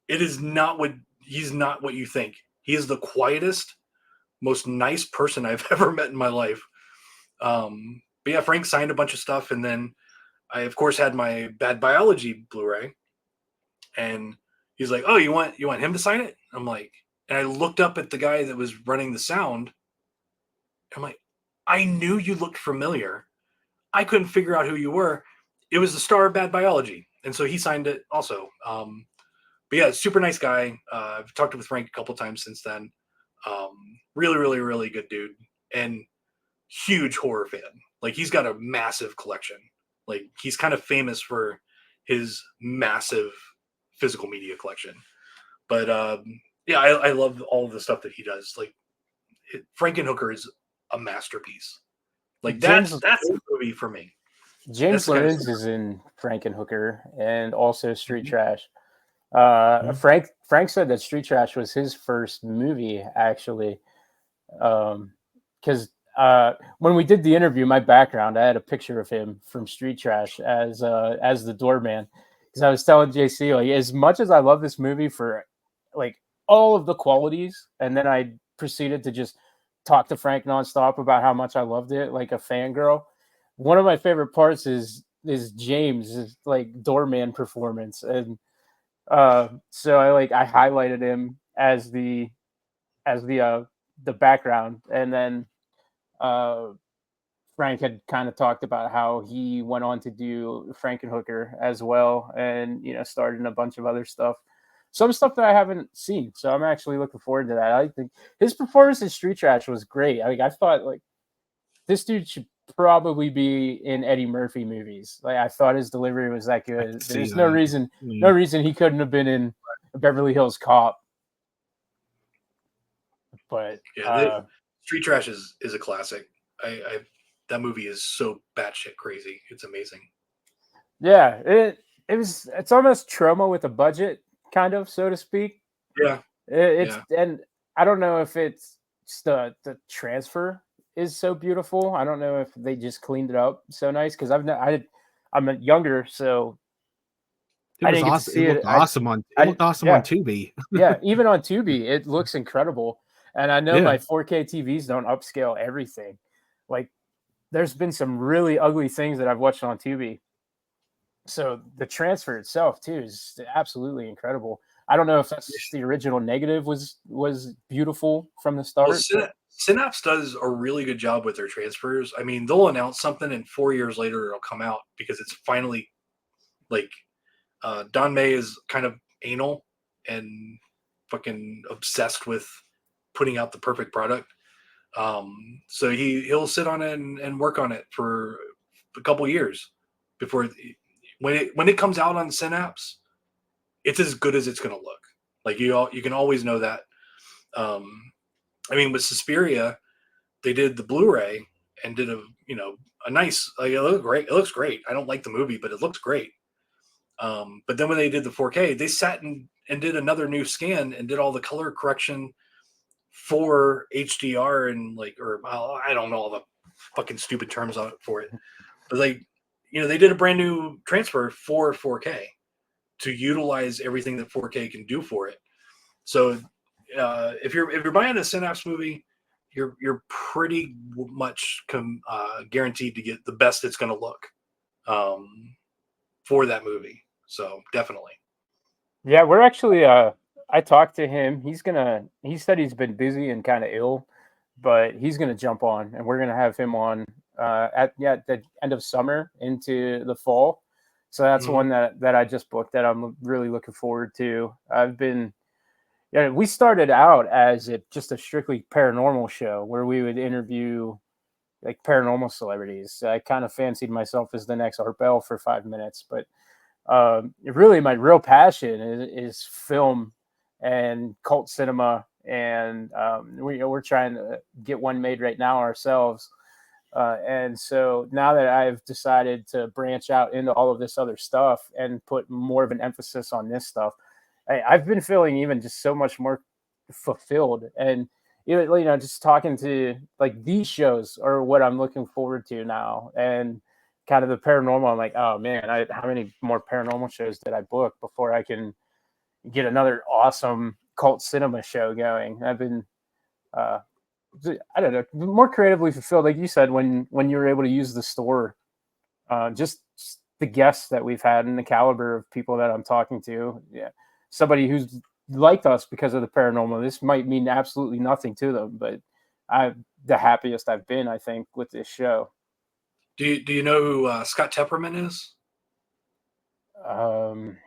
it is not what he's not what you think. He is the quietest, most nice person I've ever met in my life. But yeah, Frank signed a bunch of stuff, and then I of course had my Bad Biology Blu-ray, and he's like, "Oh, you want him to sign it?" I'm like, and I looked up at the guy that was running the sound. I'm like, I knew you looked familiar. I couldn't figure out who you were. It was the star of Bad Biology, and so he signed it also. But yeah, super nice guy. I've talked with Frank a couple times since then. Really, really, really good dude, and huge horror fan. Like, he's got a massive collection. Like, he's kind of famous for his massive physical media collection. But yeah, I love all of the stuff that he does. Like, Frankenhooker is a masterpiece. Like, that's a movie for me. James Lorenz is in Frankenhooker and also Street Trash. Frank said that Street Trash was his first movie, actually, because when we did the interview, my background, I had a picture of him from Street Trash as the doorman. Because I was telling JC, like, as much as I love this movie for like all of the qualities, and then I proceeded to just talk to Frank nonstop about how much I loved it, like a fangirl. One of my favorite parts is James' like doorman performance, and so I highlighted him as the background, and then Frank had kind of talked about how he went on to do Frankenhooker as well, and started in a bunch of other stuff, some stuff that I haven't seen. So I'm actually looking forward to that. I think his performance in Street Trash was great. I thought like this dude should probably be in Eddie Murphy movies. Like, I thought his delivery was that good. There's no reason he couldn't have been in Beverly Hills Cop. But yeah, Street Trash is a classic. I that movie is so batshit crazy. It's amazing. Yeah, it's almost Trauma with a budget, kind of, so to speak. Yeah, and I don't know if it's just the transfer is so beautiful. I don't know if they just cleaned it up so nice, because I'm younger, so it was awesome. It looked awesome on Tubi. Yeah, even on Tubi, it looks incredible. And I know my 4K TVs don't upscale everything. Like, there's been some really ugly things that I've watched on Tubi. So the transfer itself too is absolutely incredible. I don't know if that's just the original negative was beautiful from the start. Well, Synapse does a really good job with their transfers. I mean, they'll announce something and 4 years later it'll come out because it's finally like Don May is kind of anal and fucking obsessed with putting out the perfect product. So he'll sit on it and work on it for a couple years before when it comes out on Synapse, it's as good as it's going to look. Like, you can always know that. I mean, with Suspiria, they did the Blu-ray and did a nice, like, it looked great. It looks great. I don't like the movie, but it looks great. But then when they did the 4K, they sat and did another new scan and did all the color correction for HDR and I don't know all the fucking stupid terms on it for it, but they did a brand new transfer for 4K to utilize everything that 4K can do for it. So if you're buying a Synapse movie, you're pretty much guaranteed to get the best it's going to look for that movie. So definitely. Yeah, we're actually I talked to him. He said he's been busy and kind of ill, but he's gonna jump on and we're gonna have him on at the end of summer into the fall. So that's Mhm. one that I just booked that I'm really looking forward to. Yeah, we started out as just a strictly paranormal show where we would interview like paranormal celebrities. I kind of fancied myself as the next Art Bell for 5 minutes, but really my real passion is film and cult cinema, and we're trying to get one made right now ourselves. And so now that I've decided to branch out into all of this other stuff and put more of an emphasis on this stuff, I've been feeling even just so much more fulfilled. And just talking to like these shows are what I'm looking forward to now. And kind of the paranormal, I'm like, oh man, how many more paranormal shows did I book before I can get another awesome cult cinema show going? I've been uh, I don't know, more creatively fulfilled, like you said, when you were able to use the store. Just the guests that we've had and the caliber of people that I'm talking to. Yeah, somebody who's liked us because of the paranormal. This might mean absolutely nothing to them, but I'm the happiest I've been, I think, with this show. Do you know who Scott Tepperman is? Um,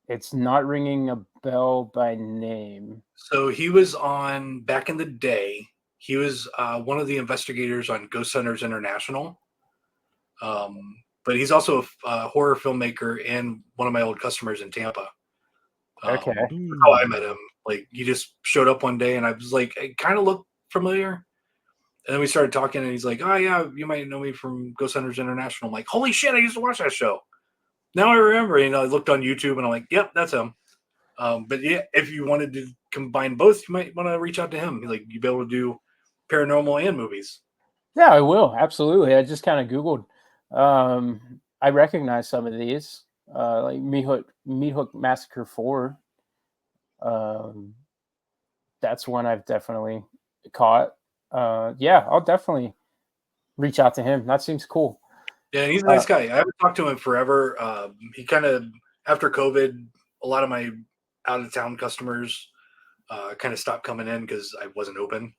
it's not ringing a bell by name. So he was on back in the day. He was one of the investigators on Ghost Hunters International. But he's also a horror filmmaker and one of my old customers in Tampa. Okay. That's how I met him. Like he just showed up one day, and I was like, it kind of looked familiar. And then we started talking, and he's like, "Oh yeah, you might know me from Ghost Hunters International." I'm like, "Holy shit, I used to watch that show." Now I remember. I looked on YouTube, and I'm like, "Yep, that's him." But yeah, if you wanted to combine both, you might want to reach out to him. Like you'd be able to do paranormal and movies. Yeah, I will. Absolutely. I just kind of Googled. I recognize some of these, like Meat Hook Massacre 4. Um, that's one I've definitely caught. Yeah, I'll definitely reach out to him. That seems cool. Yeah, and he's a Uh, nice guy. I haven't talked to him in forever. He kind of after COVID, a lot of my out of town customers kind of stopped coming in because I wasn't open.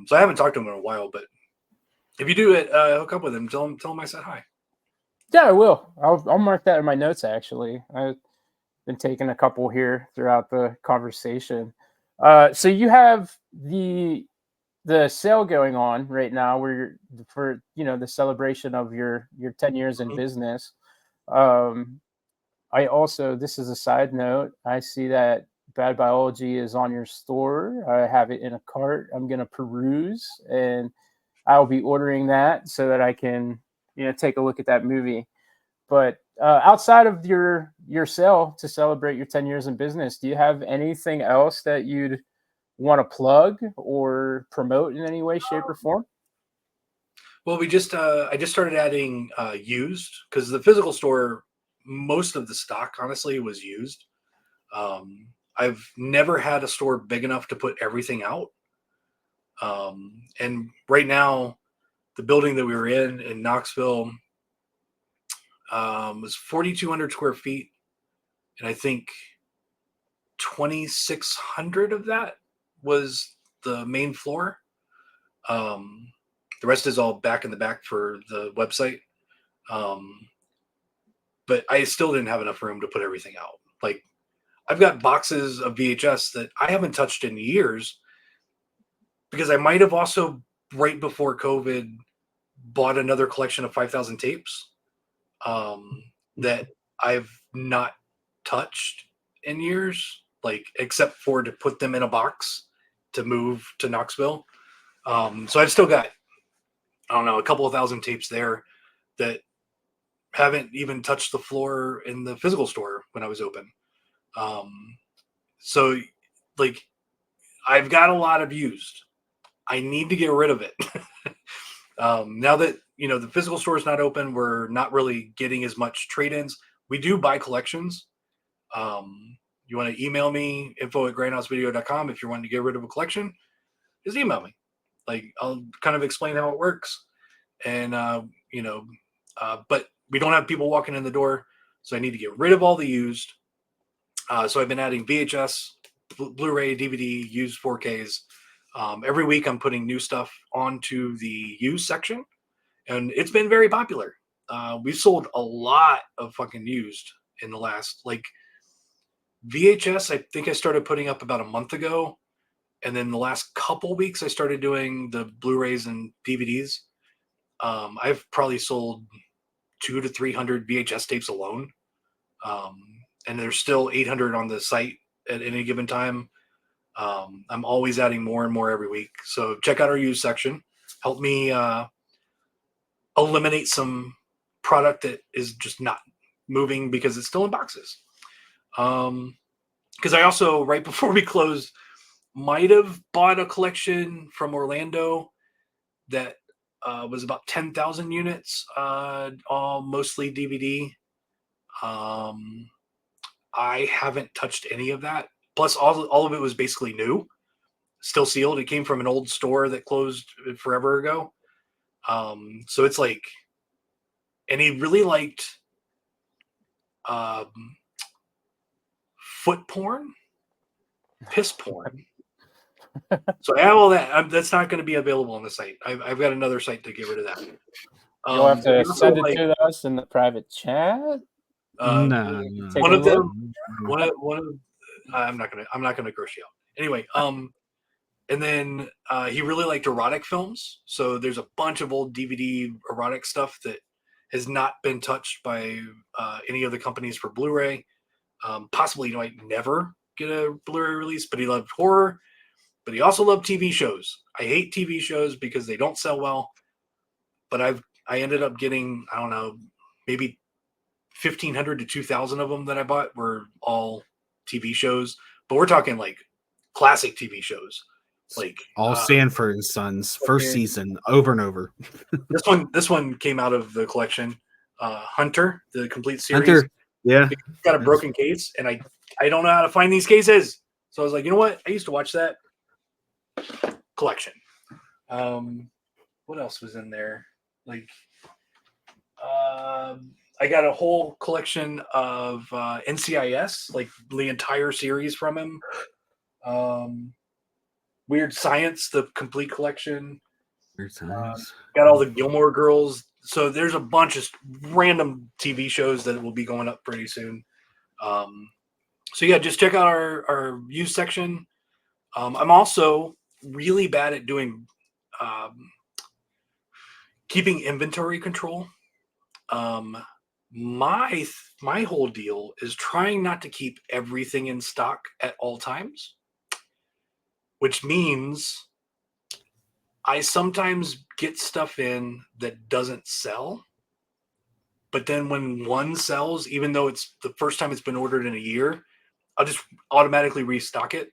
So I haven't talked to him in a while. But if you do it, hook up with him. Tell him I said hi. yeah, I will. I'll mark that in my notes. Actually, I've been taking a couple here throughout the conversation. So you have the sale going on right now where you're for the celebration of your 10 years in Mhm. business. um I also, this is a side note, I see that Bad Biology is on your store. I have it in a cart. I'm going to peruse and I'll be ordering that so that I can take a look at that movie. But outside of your sale to celebrate your 10 years in business, do you have anything else that you'd want to plug or promote in any way, shape, or form? Well, I just started adding used because the physical store, most of the stock honestly was used. I've never had a store big enough to put everything out. And right now, the building that we were in Knoxville was 4,200 square feet, and I think 2,600 of that was the main floor. Um, the rest is all back in the back for the website. Um, but I still didn't have enough room to put everything out. Like I've got boxes of VHS that I haven't touched in years because I might have also right before COVID bought another collection of 5,000 tapes that I've not touched in years, like except for to put them in a box to move to Knoxville. So I've still got, I don't know, a couple of thousand tapes there that haven't even touched the floor in the physical store when I was open. Um, so like I've got a lot of used. I need to get rid of it. Now that the physical store is not open, we're not really getting as much trade-ins. We do buy collections. You want to email me info@grindhousevideo.com if you're wanting to get rid of a collection, just email me. Like I'll kind of explain how it works, and but we don't have people walking in the door, so I need to get rid of all the used. So I've been adding VHS, Blu-ray, DVD, used 4Ks. Every week I'm putting new stuff onto the used section, and it's been very popular. We've sold a lot of fucking used in the last, like, VHS. I think I started putting up about a month ago, and then the last couple weeks I started doing the Blu-rays and DVDs. I've probably sold 200 to 300 VHS tapes alone, and there's still 800 on the site at any given time. I'm always adding more and more every week. So check out our used section. Help me eliminate some product that is just not moving because it's still in boxes. Because I also, right before we closed, might have bought a collection from Orlando that was about 10,000 units, all mostly DVD. I haven't touched any of that. Plus, all of it was basically new, still sealed. It came from an old store that closed forever ago. So it's like, and he really liked foot porn, piss porn. So I have all that. That's not going to be available on the site. I've got another site to get rid of that. You'll have to send it like, to us in the private chat. No. Take one a of look. them. One of. I'm not gonna gross you out. Anyway, and then he really liked erotic films. So there's a bunch of old DVD erotic stuff that has not been touched by any of the companies for Blu-ray. Possibly you might never get a Blu-ray release, but he loved horror. But he also loved TV shows. I hate TV shows because they don't sell well. But I ended up getting, I don't know, maybe 1,500 to 2,000 of them that I bought were all TV shows. But we're talking like classic TV shows, like All Sanford and Sons, first season, over and over. This one came out of the collection, Hunter, the complete series. Hunter, yeah, It's got a broken case, and I don't know how to find these cases. So I was like, you know what? I used to watch that collection. What else was in there? Like, I got a whole collection of NCIS, like the entire series from him. Weird Science, the complete collection. Weird Science. Got all the Gilmore Girls. So there's a bunch of random TV shows that will be going up pretty soon. So yeah, just check out our used section. I'm also really bad at doing keeping inventory control. My whole deal is trying not to keep everything in stock at all times, which means I sometimes get stuff in that doesn't sell. But then when one sells, even though it's the first time it's been ordered in a year, I'll just automatically restock it.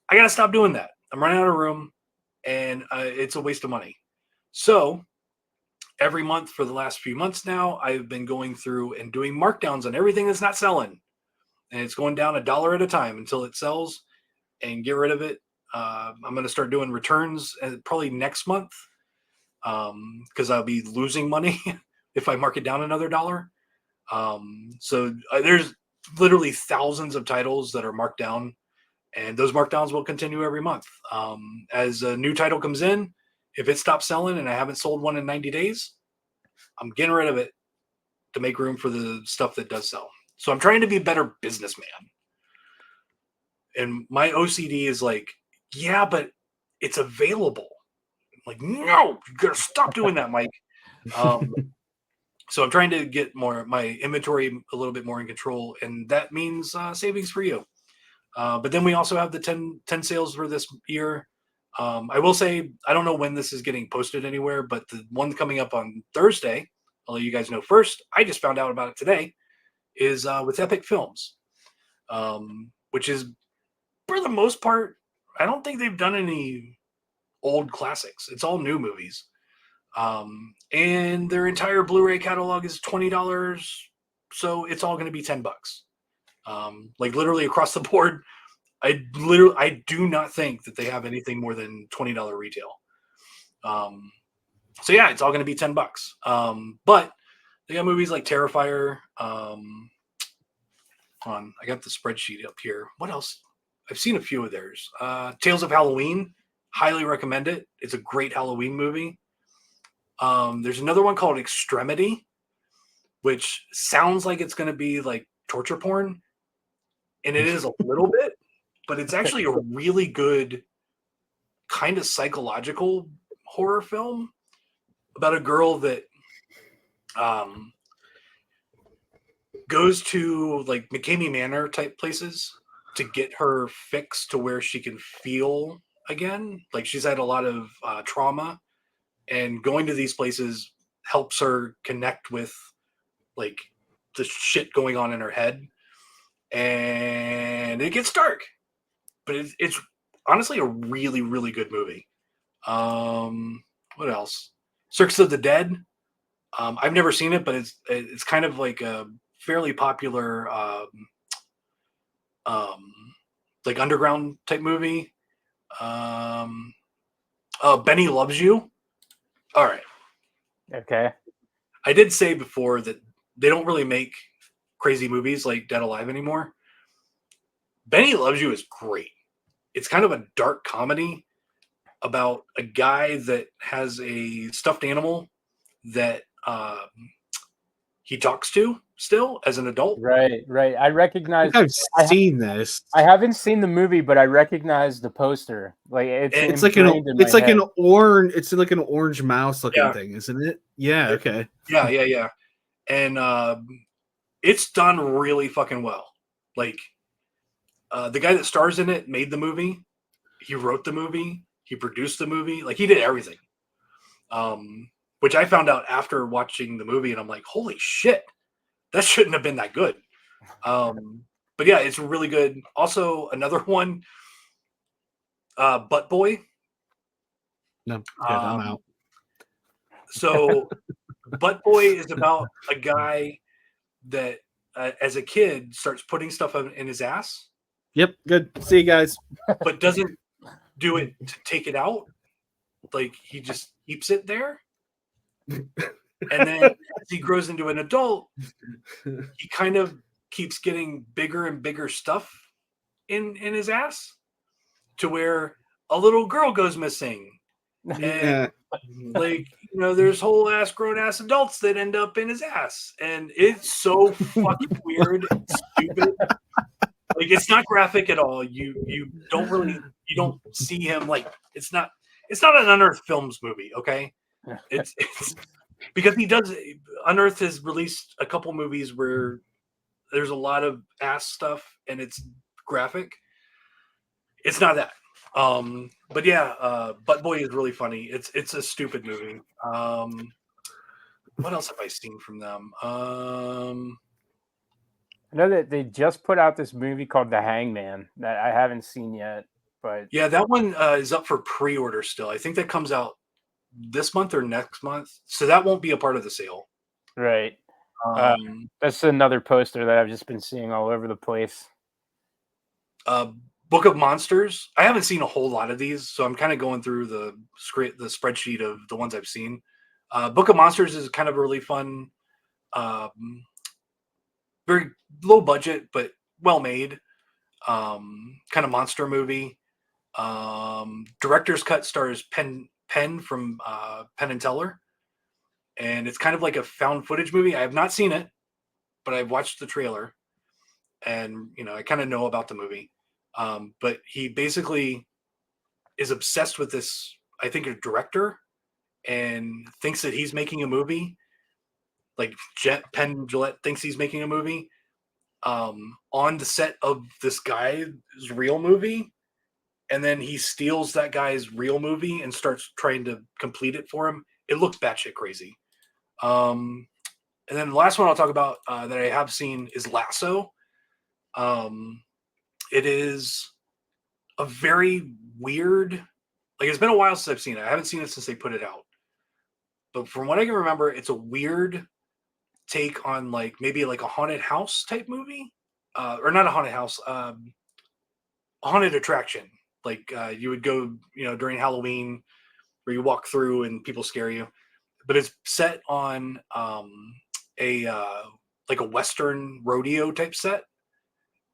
I got to stop doing that. I'm running out of room, and it's a waste of money. So every month for the last few months now, I've been going through and doing markdowns on everything that's not selling. And it's going down $1 at a time until it sells, and get rid of it. I'm going to start doing returns probably next month because I'll be losing money if I mark it down another $1. So there's literally thousands of titles that are marked down, and those markdowns will continue every month. As a new title comes in, if it stops selling and I haven't sold one in 90 days, I'm getting rid of it to make room for the stuff that does sell. So I'm trying to be a better businessman. And my OCD is like, yeah, but it's available. I'm like, no, you gotta stop doing that, Mike. So I'm trying to get my inventory a little bit more in control, and that means savings for you. But then we also have the 10 sales for this year. I will say, I don't know when this is getting posted anywhere, but the one coming up on Thursday, I'll let you guys know first. I just found out about it today, is with Epic Films, which is, for the most part, I don't think they've done any old classics. It's all new movies. And their entire Blu-ray catalog is $20. So it's all going to be $10. Like literally across the board. I do not think that they have anything more than $20 retail. So yeah, it's all going to be $10. But they got movies like Terrifier. I got the spreadsheet up here. What else? I've seen a few of theirs. Tales of Halloween. Highly recommend it. It's a great Halloween movie. There's another one called Extremity, which sounds like it's going to be like torture porn, and it is a little bit, but it's actually a really good kind of psychological horror film about a girl that goes to like McCamey Manor type places to get her fix to where she can feel again. Like she's had a lot of trauma, and going to these places helps her connect with like the shit going on in her head. And it gets dark, but it's honestly a really, really good movie. What else? Circus of the Dead. I've never seen it, but it's kind of like a fairly popular like underground type movie. Benny Loves You. All right. Okay. I did say before that they don't really make crazy movies like Dead Alive anymore. Benny Loves You is great. It's kind of a dark comedy about a guy that has a stuffed animal that he talks to still as an adult. Right. I recognize. I've seen this. I haven't seen the movie, but I recognize the poster. Like It's like an orange. It's like an orange mouse looking thing, isn't it? Yeah. Okay. Yeah. And it's done really fucking well. Like the guy that stars in it made the movie. He wrote the movie. He produced the movie. Like he did everything. Which I found out after watching the movie, and I'm like, holy shit, that shouldn't have been that good. But yeah, it's really good. Also, another one, Butt Boy. No, good, I'm out. So, Butt Boy is about a guy that, as a kid, starts putting stuff in his ass. Yep, good. See you guys. But doesn't do it to take it out. Like he just keeps it there. And then as he grows into an adult, he kind of keeps getting bigger and bigger stuff in his ass to where a little girl goes missing. And like, there's whole ass grown ass adults that end up in his ass. And it's so fucking weird and stupid. Like it's not graphic at all. You don't see him like it's not an Unearthed Films movie, okay? It's because Unearthed has released a couple movies where there's a lot of ass stuff and it's graphic. It's not that. But yeah, Butt Boy is really funny. It's a stupid movie. What else have I seen from them? I know that they just put out this movie called The Hangman that I haven't seen yet, but yeah, that one is up for pre-order still. I think that comes out this month or next month, so that won't be a part of the sale. Right. That's another poster that I've just been seeing all over the place. Book of Monsters. I haven't seen a whole lot of these, so I'm kind of going through the spreadsheet of the ones I've seen. Book of Monsters is kind of a really fun, very low budget but well made, kind of monster movie. Director's cut stars Penn from Penn and Teller, and it's kind of like a found footage movie. I have not seen it, but I've watched the trailer, and I kind of know about the movie. But he basically is obsessed with this, I think, a director, and thinks that he's making a movie. Like Penn Jillette thinks he's making a movie on the set of this guy's real movie. And then he steals that guy's real movie and starts trying to complete it for him. It looks batshit crazy. And then the last one I'll talk about that I have seen is Lasso. It is a very weird, like it's been a while since I've seen it. I haven't seen it since they put it out. But from what I can remember, it's a weird take on like maybe like a haunted house type movie. Or not a haunted house, a haunted attraction. Like you would go, during Halloween where you walk through and people scare you. But it's set on a like a Western rodeo type set,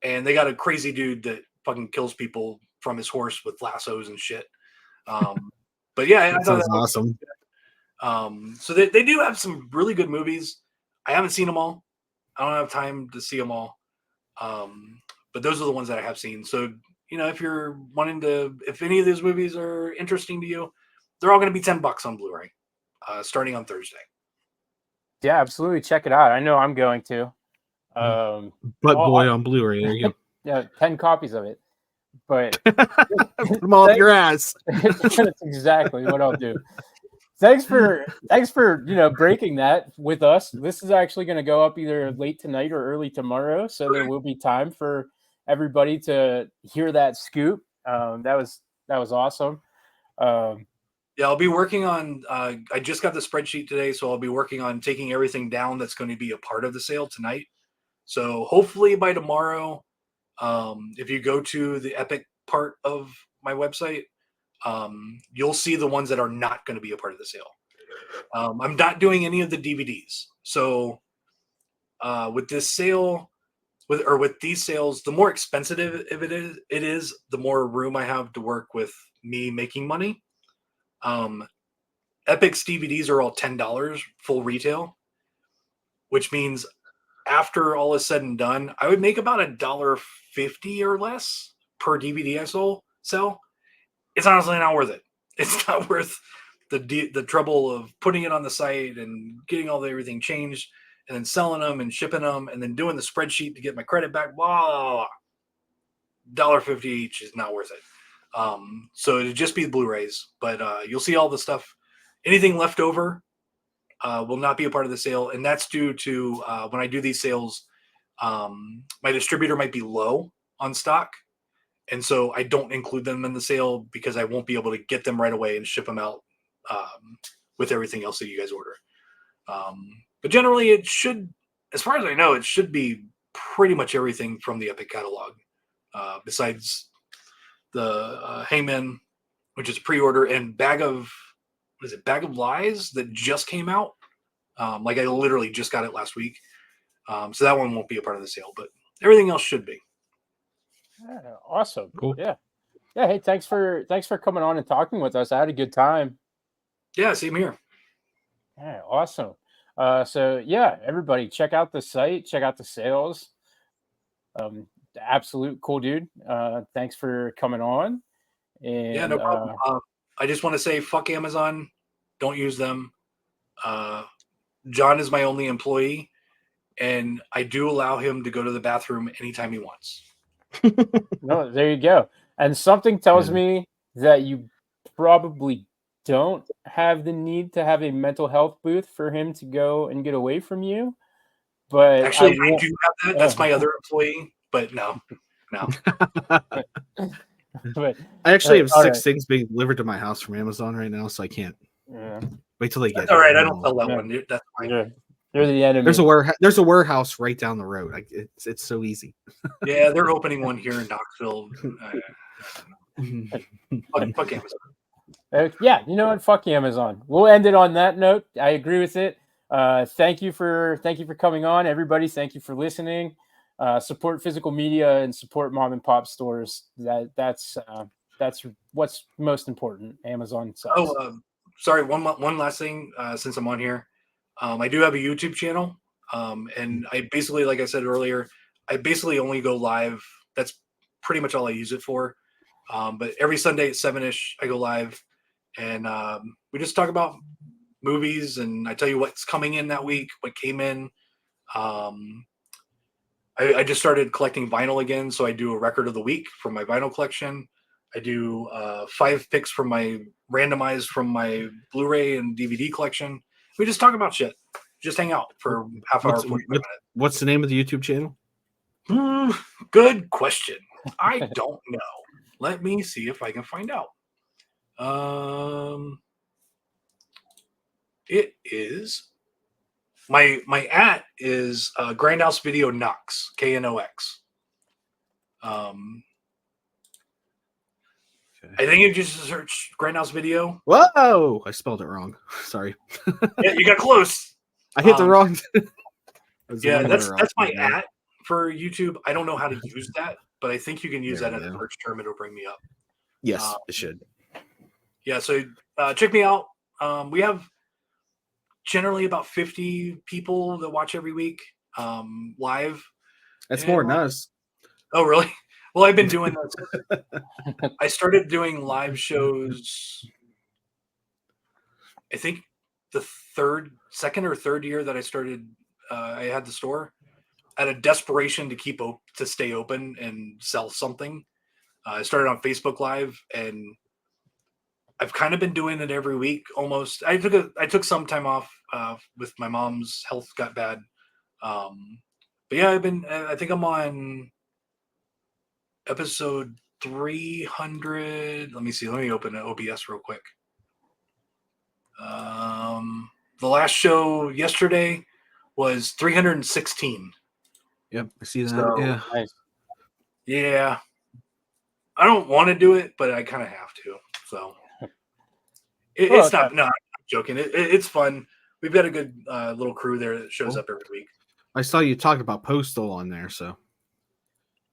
and they got a crazy dude that fucking kills people from his horse with lassos and shit. But yeah, I That thought sounds that was awesome. so they do have some really good movies. I haven't seen them all. I don't have time to see them all. But those are the ones that I have seen. So, if you're wanting to, if any of those movies are interesting to you, they're all going to be $10 on Blu-ray, starting on Thursday. Yeah, absolutely. Check it out. I know I'm going to. Butt Boy on Blu-ray. There you Yeah, 10 copies of it. But go. Put them all up your ass. that's exactly what I'll do. Thanks for breaking that with us. This is actually going to go up either late tonight or early tomorrow, so there will be time for everybody to hear that scoop. That was awesome. Yeah, I'll be working on. I just got the spreadsheet today, so I'll be working on taking everything down that's going to be a part of the sale tonight. So hopefully by tomorrow, if you go to the Epic part of my website, you'll see the ones that are not going to be a part of the sale. I'm not doing any of the DVDs. So with this sale, with these sales, the more expensive it is, the more room I have to work with me making money. Epic's DVDs are all $10 full retail, which means after all is said and done, I would make about $1.50 or less per DVD I sell. It's honestly not worth it. It's not worth the trouble of putting it on the site and getting everything changed and then selling them and shipping them and then doing the spreadsheet to get my credit back. Blah, blah, blah. $1.50 each is not worth it. So it'd just be the Blu-rays, but you'll see all the stuff. Anything left over will not be a part of the sale, and that's due to when I do these sales, my distributor might be low on stock, and so I don't include them in the sale because I won't be able to get them right away and ship them out with everything else that you guys order. But generally, it should, as far as I know, it should be pretty much everything from the Epic catalog, besides the Heyman, which is pre-order, and Bag of Lies that just came out. Like I literally just got it last week. So that one won't be a part of the sale, but everything else should be. Yeah, awesome. Cool. Yeah. Hey, thanks for coming on and talking with us. I had a good time. Yeah, same here. Yeah, awesome. So yeah, everybody check out the site, check out the sales. Absolute cool dude. Thanks for coming on. And Yeah, no problem. I just want to say, fuck Amazon. Don't use them. John is my only employee, and I do allow him to go to the bathroom anytime he wants. No, there you go. And something tells me that you probably don't have the need to have a mental health booth for him to go and get away from you. But Actually, I do have that. That's my other employee, but no. But I actually have 6 right. things being delivered to my house from Amazon right now, so I can't wait till they get. That's all right. I don't sell that one. That's fine. You're the enemy. There's a warehouse right down the road. It's so easy. Yeah, they're opening one here in Knoxville. Fuck Amazon. Yeah, you know what? Fuck Amazon. We'll end it on that note. I agree with it. Thank you for coming on, everybody. Thank you for listening. Support physical media and support mom and pop stores. That's what's most important. Amazon sucks. Oh, sorry. One last thing. Since I'm on here, I do have a YouTube channel, and I basically, like I said earlier, I basically only go live. That's pretty much all I use it for. But every Sunday at 7-ish, I go live, and we just talk about movies, and I tell you what's coming in that week, what came in. I just started collecting vinyl again, so I do a record of the week from my vinyl collection. I do 5 picks from my randomized from my Blu-ray and DVD collection. We just talk about shit. Just hang out for half hour, 45 minutes. What's the name of the YouTube channel? Good question. I don't know. Let me see if I can find out. It is my @ is Grindhouse Video Knox, KNOX. I think you just search Grindhouse Video. Whoa! I spelled it wrong. Sorry. Yeah, you got close. I hit the wrong. Yeah, that's my @ for YouTube. I don't know how to use that, but I think you can use There that we in the go. search term. It'll bring me up. Yes, it should. Yeah, so check me out. We have generally about 50 people that watch every week live. That's more than us. Oh, really? Well, I've been doing this. I started doing live shows, I think the second or third year that I started, I had the store out of desperation to stay open and sell something. I started on Facebook Live, and I've kind of been doing it every week almost. I took some time off with my mom's health got bad. But yeah, I think I'm on episode 300. Let me see. Let me open OBS real quick. The last show yesterday was 316. Yep, I see that. So, yeah. Nice. Yeah. I don't want to do it, but I kind of have to. So it's not. No, I'm joking. It's fun. We've got a good little crew there that shows up every week. I saw you talking about Postal on there, so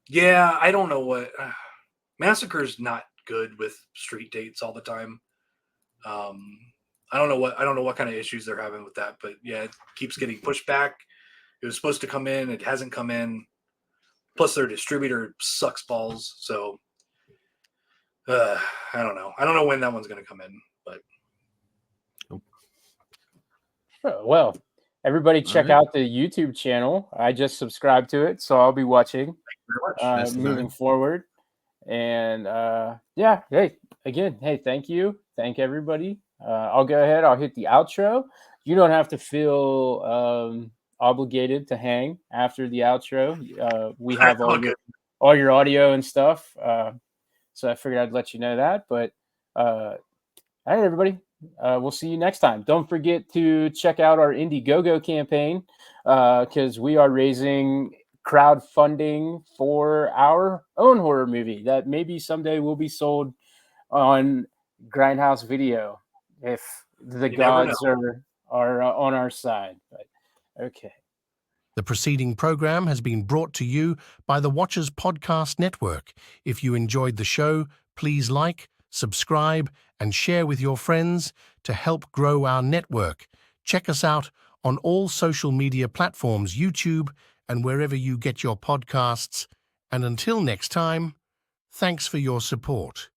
yeah, I don't know what Massacre's not good with street dates all the time. I don't know what kind of issues they're having with that, but yeah, it keeps getting pushed back. It was supposed to come in, it hasn't come in. Plus, their distributor sucks balls, so I don't know. I don't know when that one's going to come in, but Well, everybody check out the YouTube channel. I just subscribed to it, so I'll be watching moving forward. And yeah, hey, again, hey, thank you. Thank everybody. I'll go ahead. I'll hit the outro. You don't have to feel obligated to hang after the outro. We have all your audio and stuff. So I figured I'd let you know that. But all right, everybody. We'll see you next time. Don't forget to check out our Indiegogo campaign because we are raising crowdfunding for our own horror movie that maybe someday will be sold on Grindhouse Video if the gods are on our side. But okay. The preceding program has been brought to you by the Watchers Podcast Network. If you enjoyed the show, please like, subscribe, and share with your friends to help grow our network. Check us out on all social media platforms, YouTube, and wherever you get your podcasts. And until next time, thanks for your support.